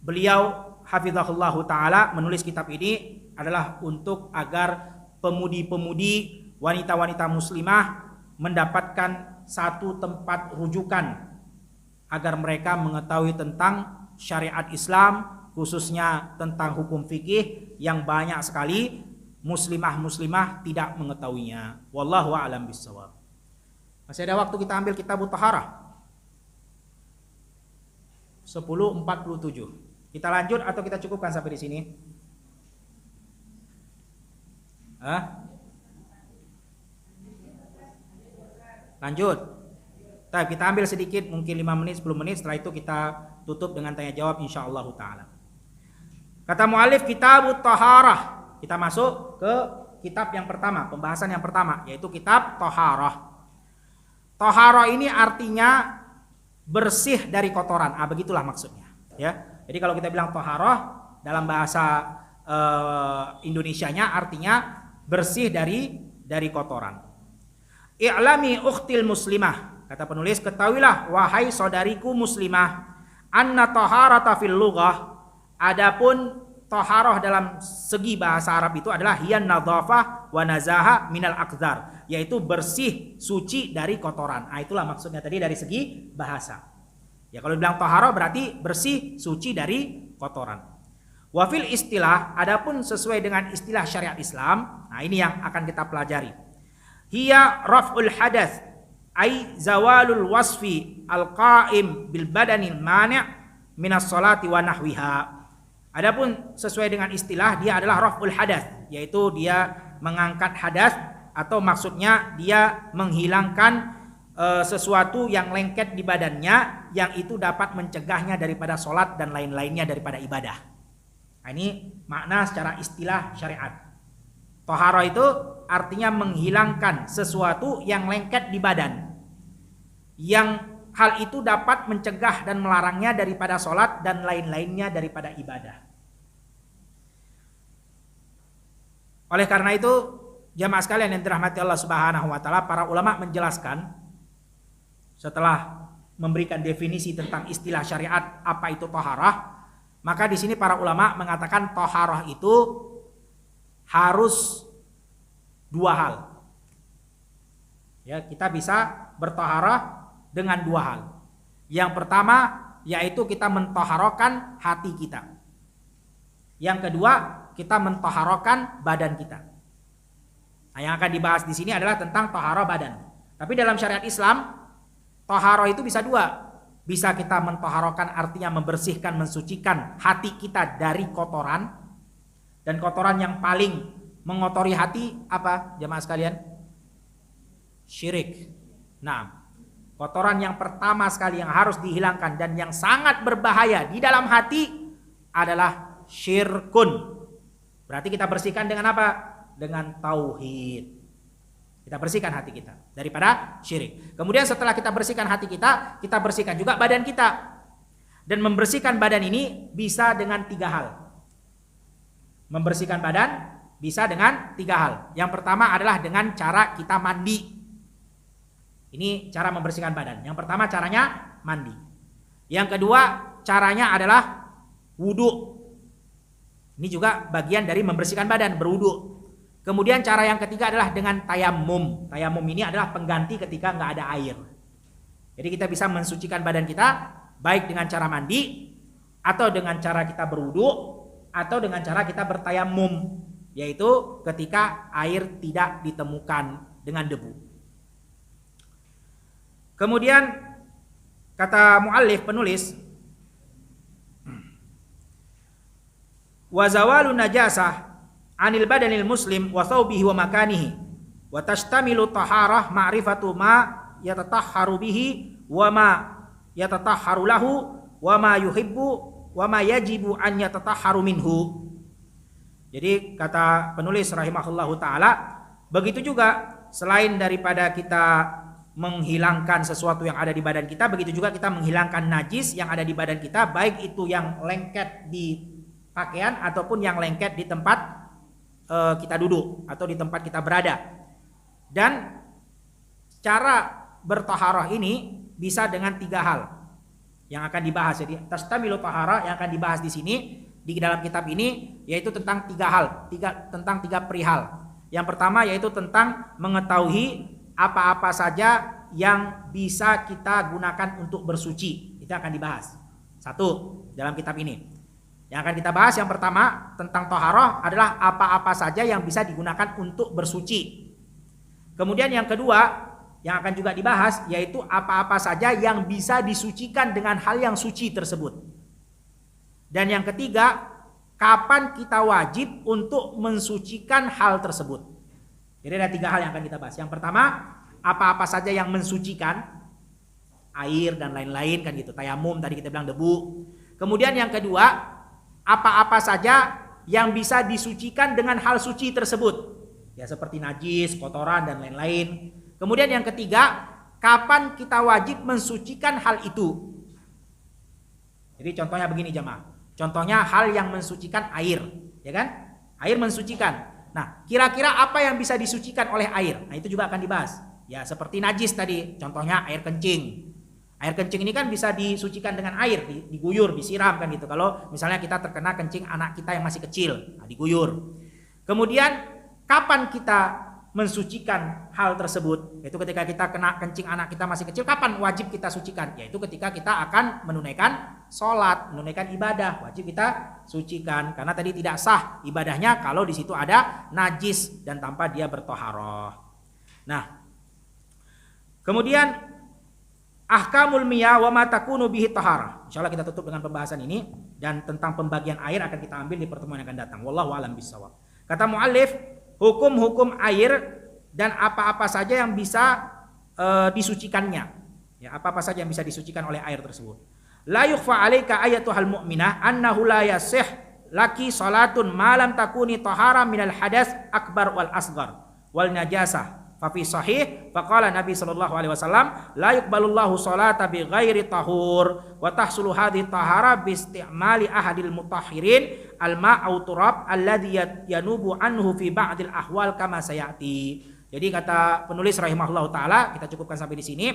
beliau hafizahullahu taala menulis kitab ini adalah untuk agar pemudi-pemudi, wanita-wanita muslimah mendapatkan satu tempat rujukan agar mereka mengetahui tentang syariat Islam, khususnya tentang hukum fikih yang banyak sekali muslimah-muslimah tidak mengetahuinya. Wallahu a'lam bishawab. Masih ada waktu kita ambil kitab Taharah 10:47. Kita lanjut atau kita cukupkan sampai di sini? Lanjut. Kita ambil sedikit, mungkin 5 menit, 10 menit. Setelah itu kita tutup dengan tanya jawab insyaallah taala. Kata muallif kitab Taharah. Kita masuk ke kitab yang pertama, pembahasan yang pertama, yaitu kitab Taharah. Taharah ini artinya bersih dari kotoran. Begitulah maksudnya. Ya. Jadi kalau kita bilang toharoh dalam bahasa Indonesianya artinya bersih dari kotoran. I'lami ukhtil muslimah, kata penulis, ketahuilah wahai saudariku muslimah, anna taharata fil lughah, adapun taharah dalam segi bahasa Arab itu adalah hiyan nadhafah wa nazaha minal aqdar, yaitu bersih suci dari kotoran. Nah, itulah maksudnya tadi dari segi bahasa. Ya kalau dibilang taharah berarti bersih suci dari kotoran. Wa fil istilah, adapun sesuai dengan istilah syariat Islam, nah ini yang akan kita pelajari. Hiya raf'ul hadath ay zawalul wasfi al-qa'im bil badanil mani' minas salati wa nahwiha. Adapun sesuai dengan istilah dia adalah raf'ul hadath, yaitu dia mengangkat hadas atau maksudnya dia menghilangkan sesuatu yang lengket di badannya yang itu dapat mencegahnya daripada sholat dan lain-lainnya daripada ibadah. Nah, ini makna secara istilah syariat. Toharoh itu artinya menghilangkan sesuatu yang lengket di badan, yang hal itu dapat mencegah dan melarangnya daripada sholat dan lain-lainnya daripada ibadah. Oleh karena itu, jamaah sekalian yang dirahmati Allah Subhanahu wa taala, para ulama menjelaskan setelah memberikan definisi tentang istilah syariat apa itu toharah, maka di sini para ulama mengatakan toharah itu harus dua hal. Ya, kita bisa bertoharah dengan dua hal. Yang pertama yaitu kita mentoharahkan hati kita. Yang kedua, kita mentoharahkan badan kita. Nah, yang akan dibahas di sini adalah tentang toharah badan. Tapi dalam syariat Islam, toharoh itu bisa dua. Bisa kita mentoharohkan artinya membersihkan, mensucikan hati kita dari kotoran. Dan kotoran yang paling mengotori hati apa jemaah sekalian? Syirik. Nah, kotoran yang pertama sekali yang harus dihilangkan dan yang sangat berbahaya di dalam hati adalah syirkun. Berarti kita bersihkan dengan apa? Dengan tauhid. Kita bersihkan hati kita daripada syirik. Kemudian setelah kita bersihkan hati kita bersihkan juga badan kita. Dan membersihkan badan ini bisa dengan tiga hal. Membersihkan badan bisa dengan tiga hal. Yang pertama adalah dengan cara kita mandi. Ini cara membersihkan badan. Yang pertama caranya mandi. Yang kedua caranya adalah wudu. Ini juga bagian dari membersihkan badan, berwudu. Kemudian cara yang ketiga adalah dengan tayamum. Tayamum ini adalah pengganti ketika nggak ada air. Jadi kita bisa mensucikan badan kita baik dengan cara mandi, atau dengan cara kita berwudu, atau dengan cara kita bertayamum, yaitu ketika air tidak ditemukan dengan debu. Kemudian kata muallif penulis, wa zawalu najasah anil badanil muslim wa thawbihi wa makanihi wa tashtamilu taharah ma'rifatu ma yatatahharu bihi wa ma yatatahharu lahu wa ma yuhibbu wa ma yajibu an yatatahharu minhu. Jadi kata penulis rahimahullahu taala, begitu juga selain daripada kita menghilangkan sesuatu yang ada di badan kita, begitu juga kita menghilangkan najis yang ada di badan kita, baik itu yang lengket di pakaian ataupun yang lengket di tempat kita duduk atau di tempat kita berada. Dan cara bertaharah ini bisa dengan tiga hal yang akan dibahas. Jadi tastamilu taharah yang akan dibahas di sini di dalam kitab ini yaitu tentang tiga hal, tentang tiga perihal. Yang pertama yaitu tentang mengetahui apa-apa saja yang bisa kita gunakan untuk bersuci. Itu akan dibahas. Satu dalam kitab ini. Yang akan kita bahas yang pertama tentang taharah adalah apa-apa saja yang bisa digunakan untuk bersuci. Kemudian yang kedua yang akan juga dibahas yaitu apa-apa saja yang bisa disucikan dengan hal yang suci tersebut. Dan yang ketiga, kapan kita wajib untuk mensucikan hal tersebut. Jadi ada tiga hal yang akan kita bahas. Yang pertama, apa-apa saja yang mensucikan, air dan lain-lain kan gitu. Tayamum tadi kita bilang debu. Kemudian yang kedua, apa-apa saja yang bisa disucikan dengan hal suci tersebut. Ya seperti najis, kotoran dan lain-lain. Kemudian yang ketiga, kapan kita wajib mensucikan hal itu. Jadi contohnya begini jamaah. Contohnya hal yang mensucikan air, ya kan? Air mensucikan. Nah, kira-kira apa yang bisa disucikan oleh air? Nah, itu juga akan dibahas. Ya, seperti najis tadi, contohnya air kencing. Air kencing ini kan bisa disucikan dengan air, diguyur, disiram kan gitu. Kalau misalnya kita terkena kencing anak kita yang masih kecil, nah diguyur. Kemudian kapan kita mensucikan hal tersebut? Yaitu ketika kita kena kencing anak kita masih kecil, kapan wajib kita sucikan? Yaitu ketika kita akan menunaikan sholat, menunaikan ibadah, wajib kita sucikan. Karena tadi tidak sah ibadahnya kalau di situ ada najis dan tanpa dia bertoharoh. Nah, kemudian ahkamul miyah wa ma takunu bihi taharah. Insyaallah kita tutup dengan pembahasan ini, dan tentang pembagian air akan kita ambil di pertemuan yang akan datang. Wallahu a'lam bishawab. Kata muallif, hukum-hukum air dan apa-apa saja yang bisa disucikannya. Ya, apa-apa saja yang bisa disucikan oleh air tersebut. La yukhfa 'alaika ayatuhal mu'minah annahu la yasih laki salatun ma lam takuni tahara minal hadas akbar wal asghar wal najasah. Fafi sahih faqala Nabi sallallahu alaihi wasallam la yuqbalullahu salata bi ghairi tahur wa tahsulu hadhihi tahara bi istimali ahadil mutahhirin al ma'u turab alladhi yanubu anhu fi ba'dil ahwal kama sayati. Jadi kata penulis rahimahullahu taala, kita cukupkan sampai di sini.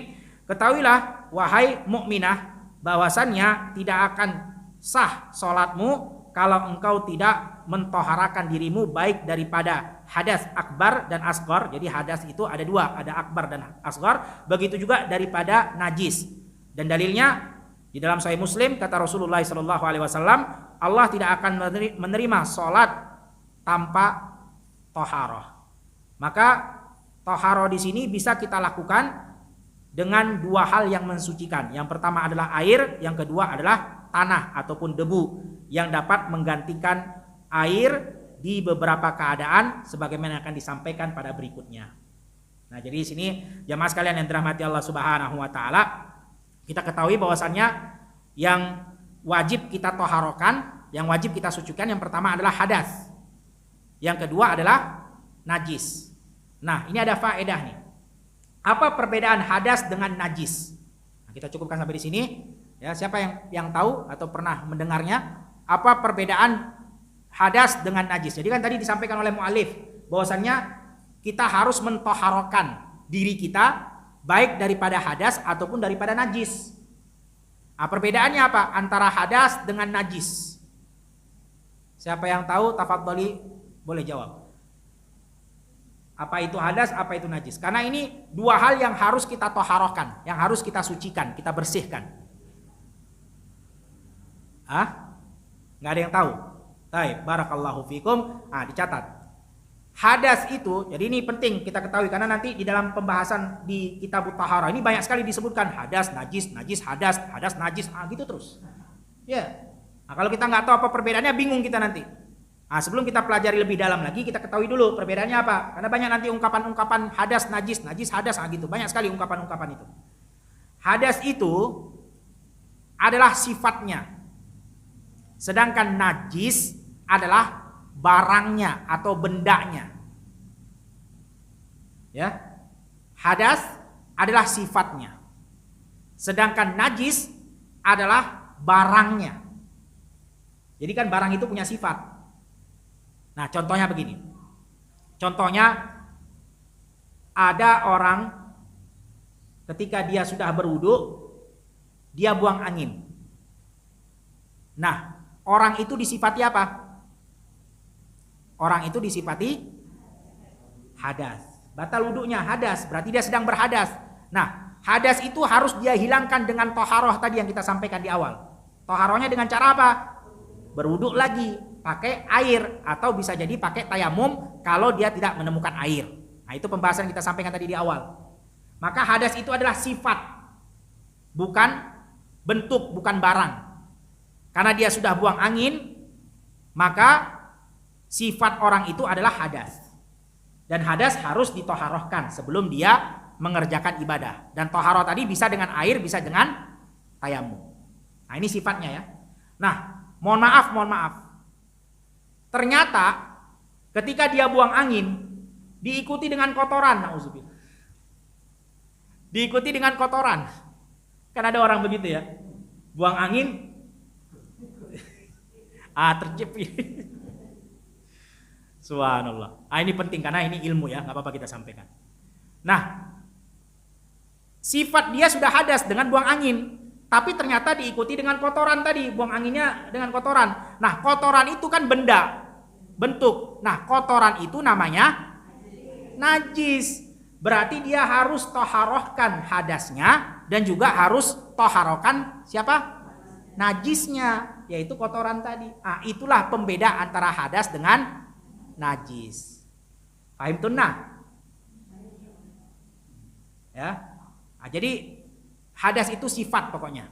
Ketahuilah wahai mukminah bahwasannya tidak akan sah salatmu kalau engkau tidak mentoharakan dirimu baik daripada hadas akbar dan asghar. Jadi hadas itu ada dua, ada akbar dan asghar. Begitu juga daripada najis. Dan dalilnya di dalam Sahih Muslim kata Rasulullah SAW, Allah tidak akan menerima sholat tanpa toharoh. Maka toharoh di sini bisa kita lakukan dengan dua hal yang mensucikan. Yang pertama adalah air, yang kedua adalah tanah ataupun debu yang dapat menggantikan air di beberapa keadaan sebagaimana yang akan disampaikan pada berikutnya. Nah, jadi di sini jamaah sekalian yang dirahmati Allah Subhanahu wa taala, kita ketahui bahwasannya yang wajib kita toharokan, yang wajib kita sucikan yang pertama adalah hadas. Yang kedua adalah najis. Nah, ini ada faedah nih. Apa perbedaan hadas dengan najis? Nah, kita cukupkan sampai di sini. Ya, siapa yang tahu atau pernah mendengarnya apa perbedaan hadas dengan najis? Jadi kan tadi disampaikan oleh mu'alif bahwasannya kita harus mentoharokan diri kita baik daripada hadas ataupun daripada najis. Nah, perbedaannya apa antara hadas dengan najis? Siapa yang tahu tafadhali boleh jawab. Apa itu hadas, apa itu najis? Karena ini dua hal yang harus kita toharokan, yang harus kita sucikan, kita bersihkan. Nggak ada yang tahu. Baik, barakallahu fikum. Dicatat. Hadas itu, jadi ini penting kita ketahui karena nanti di dalam pembahasan di kitab taharah ini banyak sekali disebutkan hadas, najis, najis, hadas, najis, gitu terus. Ya. Nah, kalau kita nggak tahu apa perbedaannya, bingung kita nanti. Sebelum kita pelajari lebih dalam lagi, kita ketahui dulu perbedaannya apa. Karena banyak nanti ungkapan-ungkapan hadas, najis, najis, hadas, gitu. Banyak sekali ungkapan-ungkapan itu. Hadas itu adalah sifatnya. Sedangkan najis adalah barangnya atau bendanya. Ya. Hadas adalah sifatnya. Sedangkan najis adalah barangnya. Jadi kan barang itu punya sifat. Nah, contohnya begini. Contohnya ada orang ketika dia sudah berwudu, dia buang angin. Nah, orang itu disifati apa? Orang itu disifati hadas. Batal wudunya hadas, berarti dia sedang berhadas. Nah, hadas itu harus dia hilangkan dengan toharoh tadi yang kita sampaikan di awal. Toharohnya dengan cara apa? Berwudu lagi, pakai air, atau bisa jadi pakai tayamum kalau dia tidak menemukan air. Nah, itu pembahasan yang kita sampaikan tadi di awal. Maka hadas itu adalah sifat, bukan bentuk, bukan barang. Karena dia sudah buang angin, maka sifat orang itu adalah hadas. Dan hadas harus ditoharohkan sebelum dia mengerjakan ibadah. Dan toharoh tadi bisa dengan air, bisa dengan tayamum. Nah, ini sifatnya ya. Nah, mohon maaf. Ternyata ketika dia buang angin diikuti dengan kotoran, nauzubillah. Diikuti dengan kotoran. Kan ada orang begitu ya. Buang angin Terjepit. Subhanallah. Ini penting karena ini ilmu ya, nggak apa-apa kita sampaikan. Nah, sifat dia sudah hadas dengan buang angin, tapi ternyata diikuti dengan kotoran tadi, buang anginnya dengan kotoran. Nah, kotoran itu kan benda, bentuk. Nah, kotoran itu namanya najis. Berarti dia harus toharohkan hadasnya dan juga harus toharohkan siapa? Najisnya, yaitu kotoran tadi. Itulah pembeda antara hadas dengan najis. Paham tunnah? Ya. Jadi hadas itu sifat pokoknya.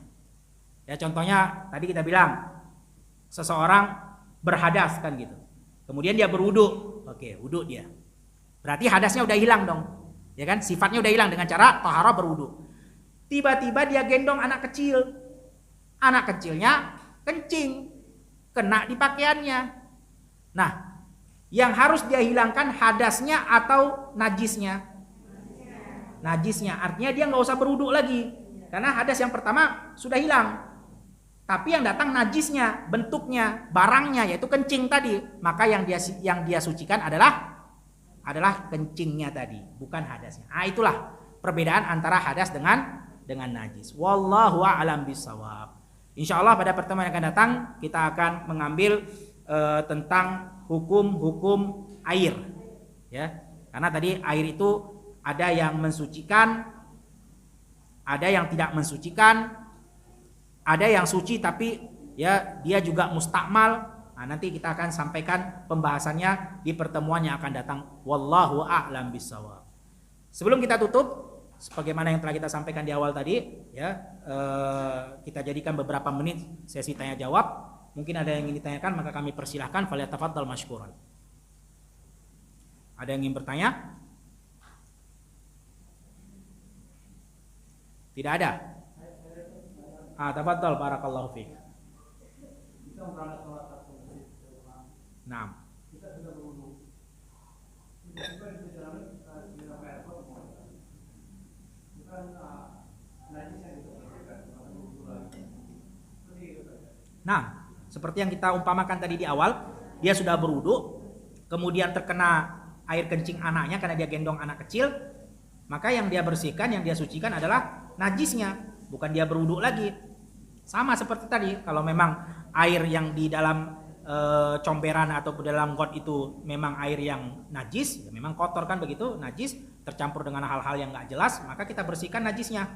Ya contohnya tadi kita bilang seseorang berhadas kan gitu. Kemudian dia berwudu. Oke, wudu dia. Berarti hadasnya udah hilang dong. Ya kan? Sifatnya udah hilang dengan cara taharah berwudu. Tiba-tiba dia gendong anak kecil. Anak kecilnya kencing, kena di pakaiannya. Nah, yang harus dia hilangkan hadasnya atau najisnya? Najisnya, artinya dia nggak usah berwudu lagi, karena hadas yang pertama sudah hilang. Tapi yang datang najisnya, bentuknya, barangnya, yaitu kencing tadi. Maka yang dia sucikan adalah kencingnya tadi, bukan hadasnya. Itulah perbedaan antara hadas dengan najis. Wallahu a'lam bishawab. Insyaallah pada pertemuan yang akan datang kita akan mengambil tentang hukum air, ya. Karena tadi air itu ada yang mensucikan, ada yang tidak mensucikan, ada yang suci tapi ya dia juga mustakmal. Nah, nanti kita akan sampaikan pembahasannya di pertemuan yang akan datang. Wallahu a'lam bishawab. Sebelum kita tutup, sebagaimana yang telah kita sampaikan di awal tadi, ya kita jadikan beberapa menit sesi tanya jawab. Mungkin ada yang ingin ditanyakan, maka kami persilahkan. Falyatafaddal mashkuran. Ada yang ingin bertanya? Tidak ada. Tafaddal, barakallahu fiik. Naam. Nah, seperti yang kita umpamakan tadi di awal, dia sudah berwudu, kemudian terkena air kencing anaknya karena dia gendong anak kecil, maka yang dia bersihkan, yang dia sucikan adalah najisnya, bukan dia berwudu lagi. Sama seperti tadi, kalau memang air yang di dalam comberan atau dalam got itu memang air yang najis, ya memang kotor kan begitu, najis tercampur dengan hal-hal yang nggak jelas, maka kita bersihkan najisnya,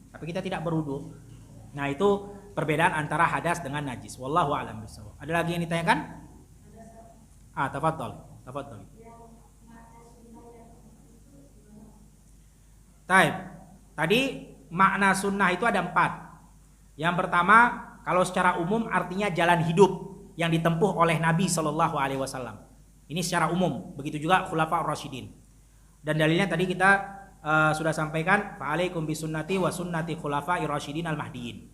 tapi kita tidak berwudu. Nah, itu perbedaan antara hadas dengan najis. Wallahu a'lam bishawab. Ada lagi yang ditanyakan? Tafadhol. Taib. Tadi makna sunnah itu ada 4. Yang pertama, kalau secara umum artinya jalan hidup yang ditempuh oleh Nabi Shallallahu Alaihi Wasallam. Ini secara umum. Begitu juga khulafa ar-rasyidin. Dan dalilnya tadi kita sudah sampaikan, fa'alaikum bisunnati wa sunnati khulafa ar-rasyidin al-mahdiyyin.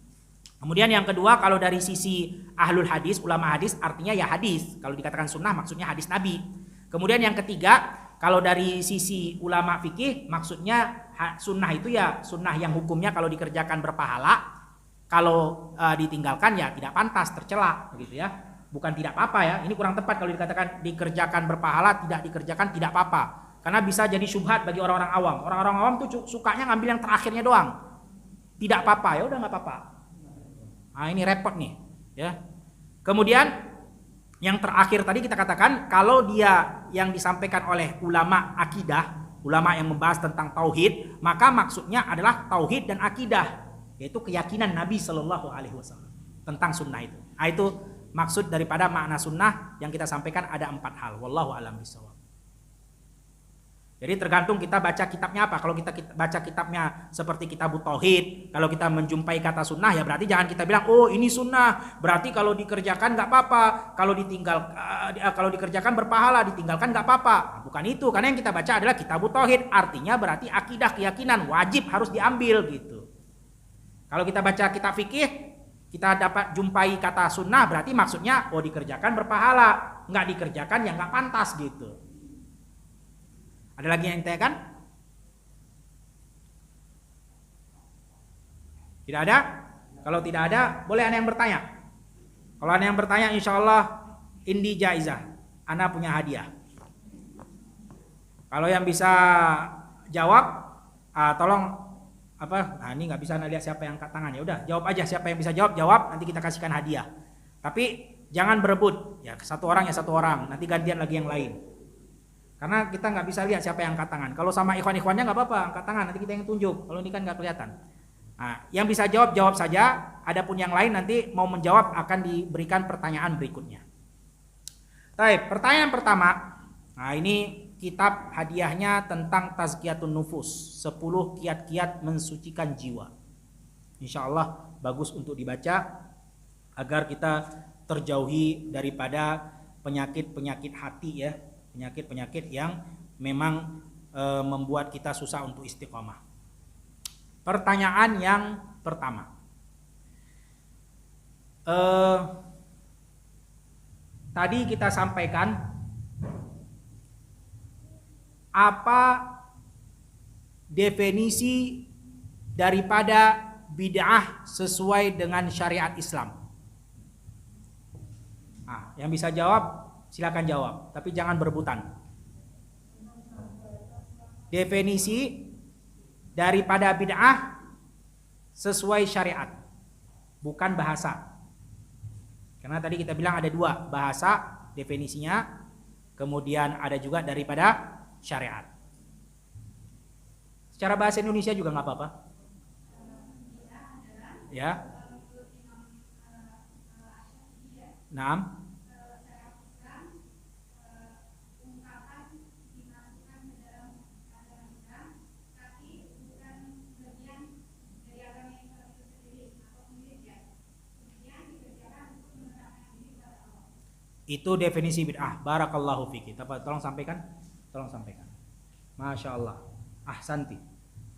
Kemudian yang kedua, kalau dari sisi ahlul hadis, ulama hadis, artinya ya hadis. Kalau dikatakan sunnah maksudnya hadis Nabi. Kemudian yang ketiga, kalau dari sisi ulama fikih, maksudnya sunnah itu ya sunnah yang hukumnya kalau dikerjakan berpahala, kalau ditinggalkan ya tidak pantas, tercela, begitu ya. Bukan tidak apa-apa ya. Ini kurang tepat kalau dikatakan dikerjakan berpahala, tidak dikerjakan tidak apa-apa. Karena bisa jadi syubhat bagi orang-orang awam. Orang-orang awam tuh sukanya ngambil yang terakhirnya doang. Tidak apa-apa, ya udah nggak apa-apa. Nah, ini repot nih, ya. Kemudian yang terakhir tadi kita katakan, kalau dia yang disampaikan oleh ulama akidah, ulama yang membahas tentang tauhid, maka maksudnya adalah tauhid dan akidah, yaitu keyakinan Nabi Shallallahu Alaihi Wasallam tentang sunnah itu. Nah, itu maksud daripada makna sunnah yang kita sampaikan ada 4 hal. Wallahu a'lam bishawab. Jadi tergantung kita baca kitabnya apa. Kalau kita baca kitabnya seperti kitab tauhid, kalau kita menjumpai kata sunnah ya berarti jangan kita bilang oh ini sunnah, berarti kalau dikerjakan nggak apa-apa, kalau dikerjakan berpahala, ditinggalkan nggak apa-apa. Nah, bukan itu, karena yang kita baca adalah kitab tauhid, artinya berarti akidah, keyakinan wajib harus diambil gitu. Kalau kita baca kitab fikih, kita dapat jumpai kata sunnah, berarti maksudnya oh dikerjakan berpahala, nggak dikerjakan ya nggak pantas gitu. Ada lagi yang ditanyakan? Tidak ada? Kalau tidak ada, boleh ada yang bertanya. Kalau ada yang bertanya, insya Allah indi jaizah, Anda punya hadiah. Kalau yang bisa jawab, tolong apa? Nah, ini nggak bisa Anda lihat siapa yang angkat tangan. Ya udah, jawab aja, siapa yang bisa jawab, nanti kita kasihkan hadiah. Tapi jangan berebut, ya satu orang ya satu orang, nanti gantian lagi yang lain. Karena kita nggak bisa lihat siapa yang angkat tangan. Kalau sama ikhwan-ikhwannya nggak apa-apa, angkat tangan, nanti kita yang tunjuk. Kalau ini kan nggak kelihatan. Nah, yang bisa jawab saja. Adapun yang lain nanti mau menjawab akan diberikan pertanyaan berikutnya. Baik, pertanyaan pertama. Nah, ini kitab hadiahnya tentang Tazkiyatun Nufus, 10 kiat-kiat mensucikan jiwa. Insya Allah bagus untuk dibaca agar kita terjauhi daripada penyakit-penyakit hati ya, penyakit-penyakit yang memang membuat kita susah untuk istiqomah. Pertanyaan yang pertama, tadi kita sampaikan apa definisi daripada bid'ah sesuai dengan syariat Islam? Nah, yang bisa jawab silakan jawab, tapi jangan berebutan. Definisi daripada bid'ah sesuai syariat, bukan bahasa. Karena tadi kita bilang ada dua, bahasa definisinya, kemudian ada juga daripada syariat. Secara bahasa Indonesia juga nggak apa-apa. Ya. Naam. Itu definisi bid'ah. Barakallahu fiki. Tolong sampaikan. Tolong sampaikan. Masya Allah. Ahsanti.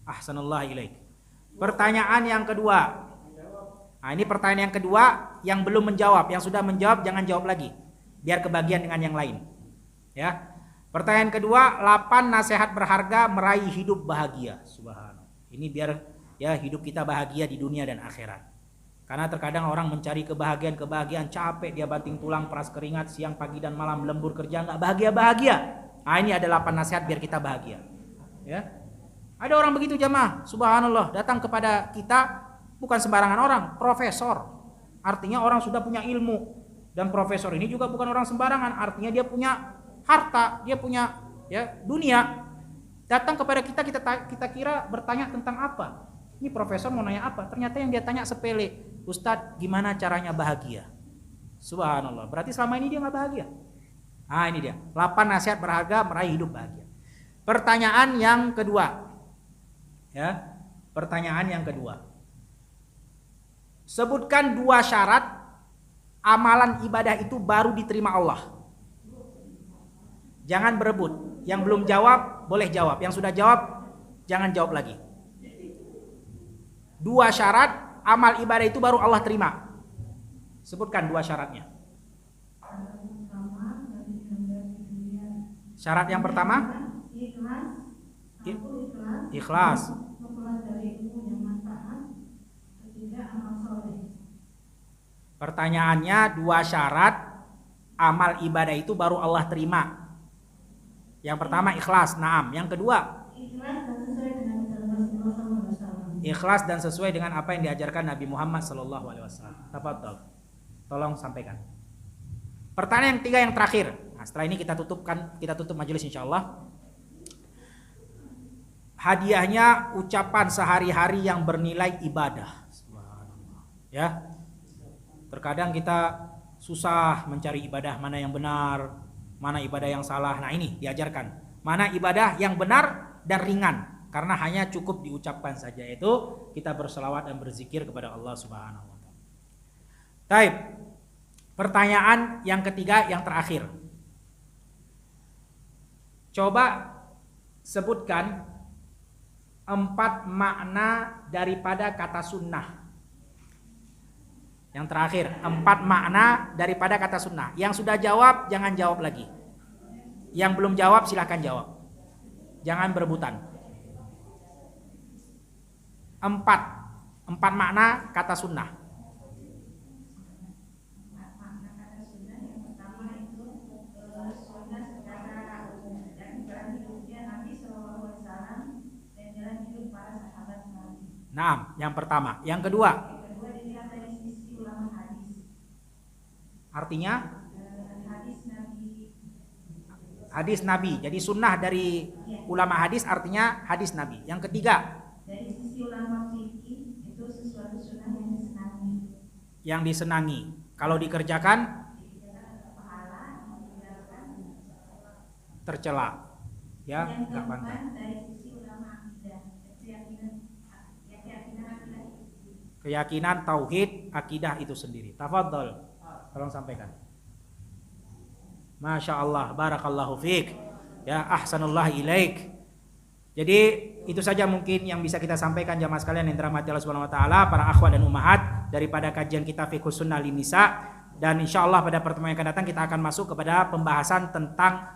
Ahsanallah ilaik. Pertanyaan yang kedua. Nah, ini pertanyaan yang kedua yang belum menjawab. Yang sudah menjawab jangan jawab lagi, biar kebagian dengan yang lain. Ya. Pertanyaan kedua, 8 nasihat berharga meraih hidup bahagia. Subhanallah. Ini biar ya hidup kita bahagia di dunia dan akhirat. Karena terkadang orang mencari kebahagiaan capek, dia banting tulang, peras keringat siang, pagi dan malam, lembur kerja, nggak bahagia. Nah, ini ada 8 nasihat biar kita bahagia. Ya. Ada orang begitu jamaah, subhanallah, datang kepada kita bukan sembarangan orang, profesor. Artinya orang sudah punya ilmu. Dan profesor ini juga bukan orang sembarangan, artinya dia punya harta, dia punya ya dunia. Datang kepada kita kira bertanya tentang apa? Ini profesor mau nanya apa? Ternyata yang dia tanya sepele. Ustadz, gimana caranya bahagia? Subhanallah, berarti selama ini dia nggak bahagia. Nah, ini dia 8 nasihat berharga meraih hidup bahagia. Pertanyaan yang kedua, ya, pertanyaan yang kedua. Sebutkan 2 syarat amalan ibadah itu baru diterima Allah. Jangan berebut. Yang belum jawab boleh jawab. Yang sudah jawab jangan jawab lagi. 2 syarat amal ibadah itu baru Allah terima. Sebutkan 2 syaratnya. Syarat yang pertama ikhlas. Pertanyaannya 2 syarat amal ibadah itu baru Allah terima. Yang pertama ikhlas, naam. Yang kedua ikhlas dan sesuai dengan apa yang diajarkan Nabi Muhammad SAW. Tafadhol. Tolong sampaikan. Pertanyaan yang ketiga yang terakhir. Nah, setelah ini kita tutup majelis insyaallah. Hadiahnya ucapan sehari-hari yang bernilai ibadah. Ya. Terkadang kita susah mencari ibadah mana yang benar, mana ibadah yang salah. Nah, ini diajarkan. Mana ibadah yang benar dan ringan, karena hanya cukup diucapkan saja, yaitu kita berselawat dan berzikir kepada Allah Subhanahu wa taala. Baik. Pertanyaan yang ketiga yang terakhir. Coba sebutkan 4 makna daripada kata sunnah. Yang terakhir, 4 makna daripada kata sunnah. Yang sudah jawab jangan jawab lagi. Yang belum jawab silakan jawab. Jangan berebutan. 4 makna kata sunnah. pertama. Yang kedua, artinya hadis Nabi. Jadi sunnah dari ulama hadis artinya hadis Nabi. Yang ketiga, dari sisi ulama fikih itu sesuatu sunnah yang disenangi. Yang disenangi. Kalau dikerjakan tercela. Ya, enggak pantas. Dari sisi ulama akidah, Keyakinan tauhid, akidah itu sendiri. Tafadhol. Tolong sampaikan. Masya Allah, barakallahu fiik. Ya, ahsanullah ilaik. Jadi itu saja mungkin yang bisa kita sampaikan jamaah sekalian yang dirahmati Allah Subhanahu wa taala, para akhwat dan ummahat daripada kajian kita Fiqhus Sunnah lin Nisa, dan insyaallah pada pertemuan yang akan datang kita akan masuk kepada pembahasan tentang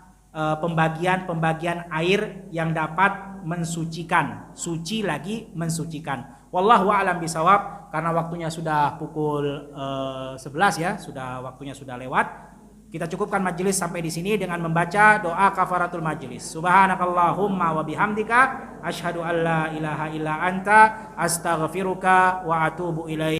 pembagian air yang dapat mensucikan, suci lagi mensucikan. Wallahu a'lam bisawab, karena waktunya sudah pukul 11 ya, waktunya sudah lewat. Kita cukupkan majelis sampai di sini dengan membaca doa kafaratul majelis. Subhanakallahumma wa bihamdika asyhadu an la ilaha illa anta astaghfiruka wa atubu ilaik.